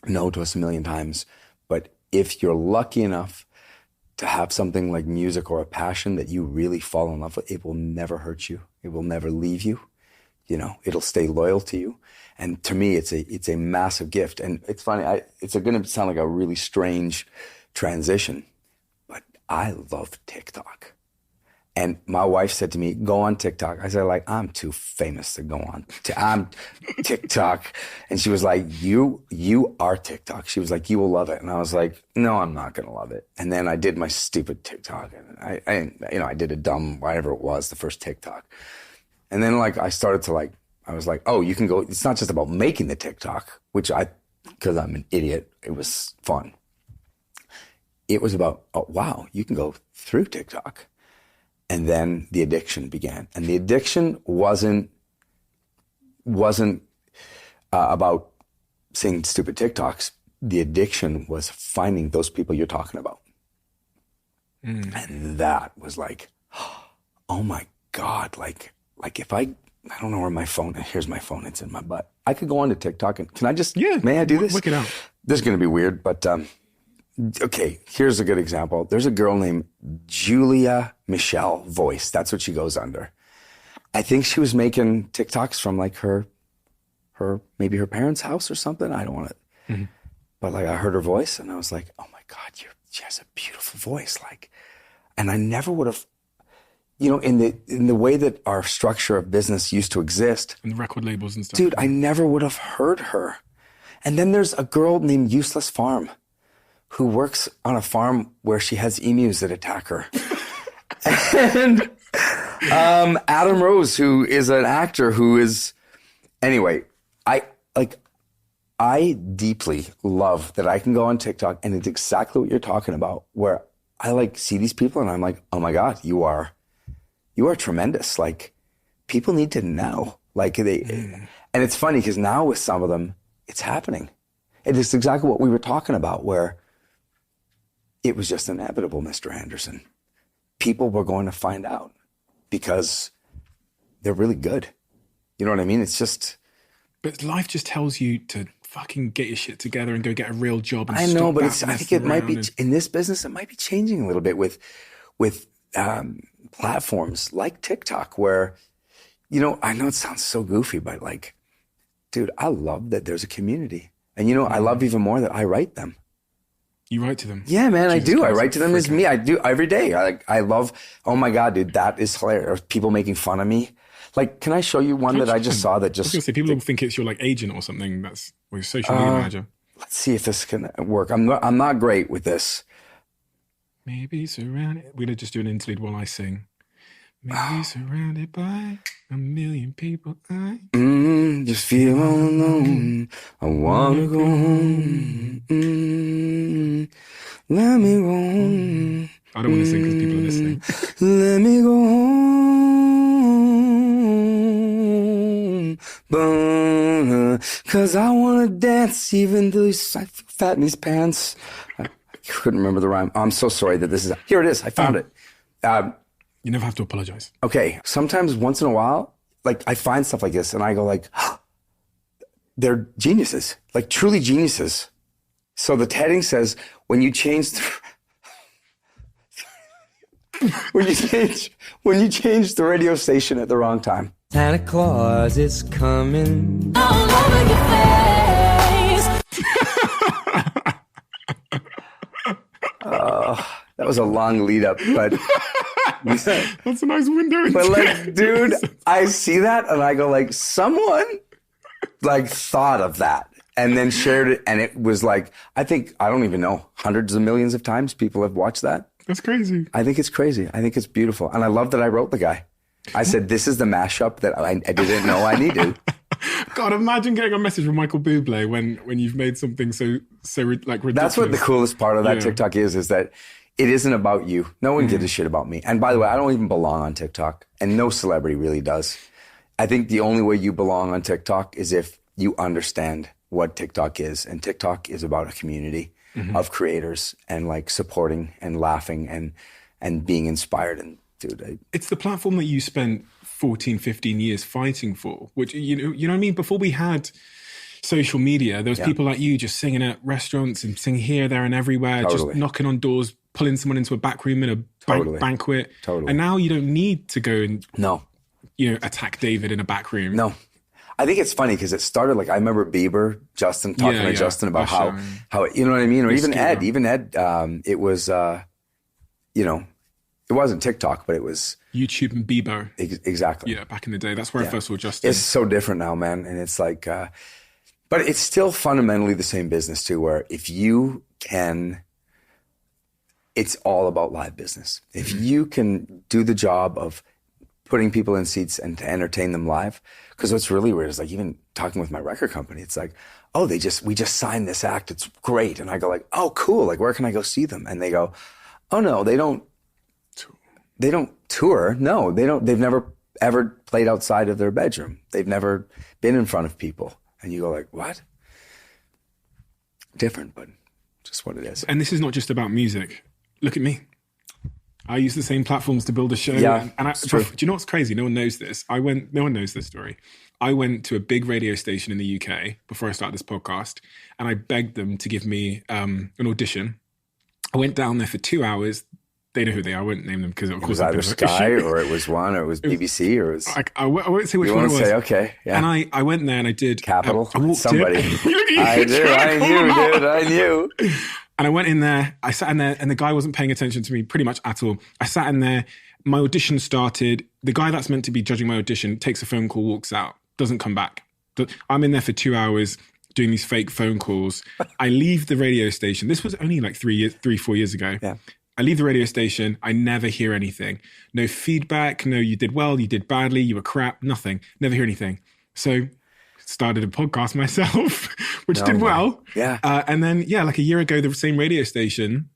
no to us a million times. But if you're lucky enough to have something like music or a passion that you really fall in love with, it will never hurt you. It will never leave you. You know, it'll stay loyal to you. And to me, it's a massive gift. And it's funny, it's going to sound like a really strange transition, but I love TikTok. And my wife said to me, go on TikTok. I said, like, I'm too famous to go on. I'm TikTok. And she was like, you are TikTok. She was like, you will love it. And I was like, no, I'm not going to love it. And then I did my stupid TikTok. And I did a dumb, whatever it was, the first TikTok. And then I started to I was like, oh, you can go. It's not just about making the TikTok, because I'm an idiot. It was fun. it was about, oh, wow, you can go through TikTok. And then the addiction began. And the addiction wasn't about seeing stupid TikToks. The addiction was finding those people you're talking about. And that was like, oh my God, like if I don't know where my phone is. Here's my phone. It's in my butt. I could go onto TikTok and can I just, may I do this? Work it out. This is going to be weird, but okay, here's a good example. There's a girl named Julia Michelle Voice. That's what she goes under. I think she was making TikToks from like her maybe her parents' house or something. I don't want to, but like I heard her voice and I was like, oh my God, she has a beautiful voice. Like, and I never would have, you know, in the way that our structure of business used to exist. And the record labels and stuff. Dude, I never would have heard her. And then there's a girl named Useless Farm who works on a farm where she has emus that attack her. And Adam Rose, who is an actor who is, anyway, I deeply love that I can go on TikTok and it's exactly what you're talking about, where I like see these people and I'm like, oh my God, you are tremendous. Like people need to know, like and it's funny because now with some of them, it's happening. It is exactly what we were talking about, where it was just inevitable, Mr. Anderson. People were going to find out because they're really good. You know what I mean? It's just. But life just tells you to fucking get your shit together and go get a real job. And I know, but I think it might be in this business. It might be changing a little bit with platforms like TikTok, where, you know, I know it sounds so goofy, but like, dude, I love that there's a community, and you know, I love even more that I write them. You write to them? Yeah, man, Jesus I do. Christ, I write to them as me. I do every day. I love. Oh my God, dude, that is hilarious. People making fun of me. Like, can I show you one that I just saw that just... I was going to say, people think it's your like agent or something. That's or your social media manager. Let's see if this can work. I'm not great with this. Maybe surrounded... We're going to just do an interlude while I sing. Maybe surrounded by a million people. Just feel all alone. I want to go home. Let me go home. I don't want to sing because people are listening. Let me go home. Cause I want to dance even though I feel fat in these pants. I couldn't remember the rhyme. I'm so sorry that this is... Here it is. I found it. You never have to apologize. Okay. Sometimes once in a while, like I find stuff like this and I go like, they're geniuses, like truly geniuses. So the heading says, when you change when you change the radio station at the wrong time. Santa Claus is coming. All over your face. That was a long lead up, but That's a nice window. but like, dude, I see that and I go like, someone like thought of that and then shared it, and it was like, I don't even know, hundreds of millions of times people have watched that. That's crazy. I think it's crazy. I think it's beautiful. And I love that I wrote the guy. I said, this is the mashup that I didn't know I needed. God, imagine getting a message from Michael Bublé when you've made something so like ridiculous. That's what the coolest part of that TikTok is that it isn't about you. No one gives a shit about me. And by the way, I don't even belong on TikTok, and no celebrity really does. I think the only way you belong on TikTok is if you understand what TikTok is. And TikTok is about a community of creators and like supporting and laughing and being inspired. And dude, it's the platform that you spent 14, 15 years fighting for, which, you know what I mean? Before we had social media, there was people like you just singing at restaurants and singing here, there and everywhere, just knocking on doors, pulling someone into a back room in a banquet. And now you don't need to go and attack David in a back room. No. I think it's funny because it started like, I remember Bieber, Justin, talking to Justin about how, you know what I mean? Or even Ed, it was, it wasn't TikTok, but it was YouTube and Bieber. Exactly. Yeah, back in the day. That's where I first saw Justin. It's so different now, man. And it's like, but it's still fundamentally the same business too, where if you can, it's all about live business. If you can do the job of putting people in seats and to entertain them live, because what's really weird is like even talking with my record company, it's like, oh, we just signed this act. It's great. And I go like, oh, cool. Like, where can I go see them? And they go, oh no, they don't tour. No, they don't. They've never ever played outside of their bedroom. They've never been in front of people. And you go like, what? Different, but just what it is. And this is not just about music. Look at me. I use the same platforms to build a show. Yeah, do you know what's crazy? No one knows this. No one knows this story. I went to a big radio station in the UK before I started this podcast, and I begged them to give me an audition. I went down there for 2 hours. They know who they are. I won't name them because, of course, it was either Sky or it was One or it was BBC or it was... I won't say which one it was. Say, okay, yeah. And I went there and I did... Capital? I walked Somebody. I knew. And I went in there, I sat in there, and the guy wasn't paying attention to me pretty much at all. I sat in there, my audition started. The guy that's meant to be judging my audition takes a phone call, walks out, doesn't come back. I'm in there for 2 hours doing these fake phone calls. I leave the radio station. This was only like 4 years ago. Yeah. I leave the radio station. I never hear anything. No feedback. No, you did well, you did badly, you were crap, nothing. Never hear anything. So started a podcast myself, which did well. Yeah. And then, like a year ago, the same radio station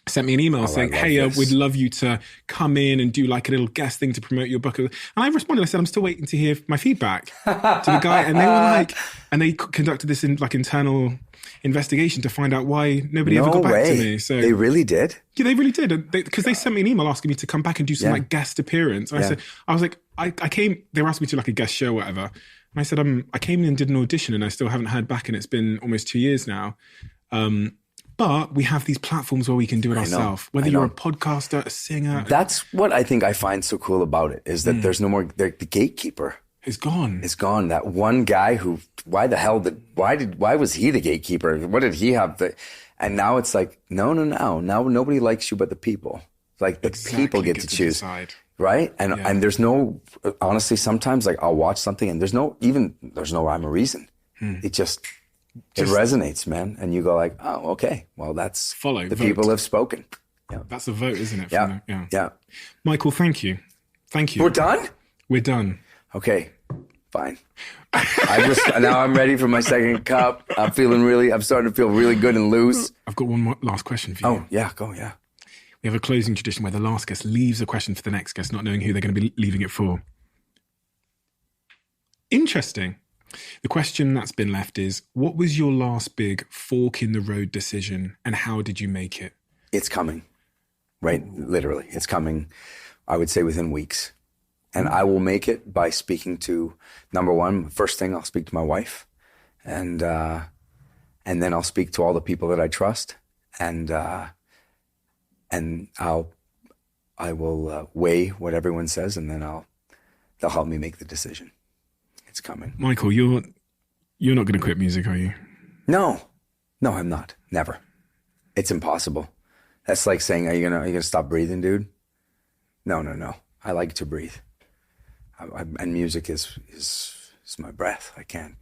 sent me an email saying, hey, we'd love you to come in and do like a little guest thing to promote your book. And I responded, I said, I'm still waiting to hear my feedback to the guy. And they were like, and they conducted this internal investigation to find out why nobody ever got back to me. So they really did? Yeah, they really did. Because they sent me an email asking me to come back and do some like guest appearance. And I was like, I came, they were asking me to like a guest show or whatever. And I said, I came in and did an audition and I still haven't heard back, and it's been almost 2 years now. But we have these platforms where we can do it ourselves. Whether you're a podcaster, a singer. That's what I think I find so cool about it, is that there's no more, the gatekeeper. It's gone. It's gone. That one guy who, why was he the gatekeeper? What did he have? And now it's like, no. Now nobody likes you but the people. Like the people get to choose. Decide. Right? And there's no, honestly, sometimes like I'll watch something and there's no rhyme or reason. It just resonates, man. And you go like, oh, okay. Well, that's vote. People have spoken. Yeah. That's a vote, isn't it? Yeah. Michael, thank you. We're done? We're done. Okay, fine. Now I'm ready for my second cup. I'm starting to feel really good and loose. I've got one more last question for you. Oh, yeah, go, yeah. We have a closing tradition where the last guest leaves a question for the next guest, not knowing who they're going to be leaving it for. Interesting. The question that's been left is, what was your last big fork in the road decision and how did you make it? It's coming, right? Literally, it's coming, I would say within weeks. And I will make it by speaking to, number one, first thing, I'll speak to my wife. And then I'll speak to all the people that I trust. And I will weigh what everyone says, and then they'll help me make the decision. It's coming. Michael, you're not going to quit music, are you? No, I'm not. Never. It's impossible. That's like saying, are you gonna stop breathing, dude? No. I like to breathe. And music is my breath. I can't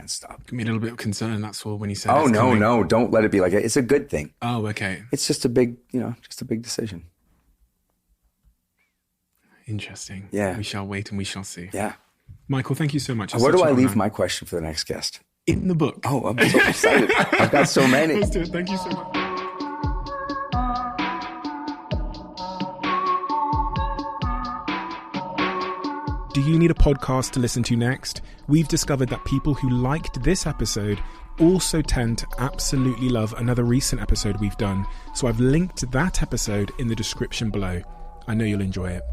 stop. Give me a little bit of concern. That's all when you said. Oh no! Don't let it be like it. It's a good thing. Oh, okay. It's just a big decision. Interesting. Yeah. We shall wait and we shall see. Yeah. Michael, thank you so much. Where do I leave my question for the next guest? In the book. Oh, I'm so excited. I've got so many. Let's do it. Thank you so much. Do you need a podcast to listen to next? We've discovered that people who liked this episode also tend to absolutely love another recent episode we've done. So I've linked that episode in the description below. I know you'll enjoy it.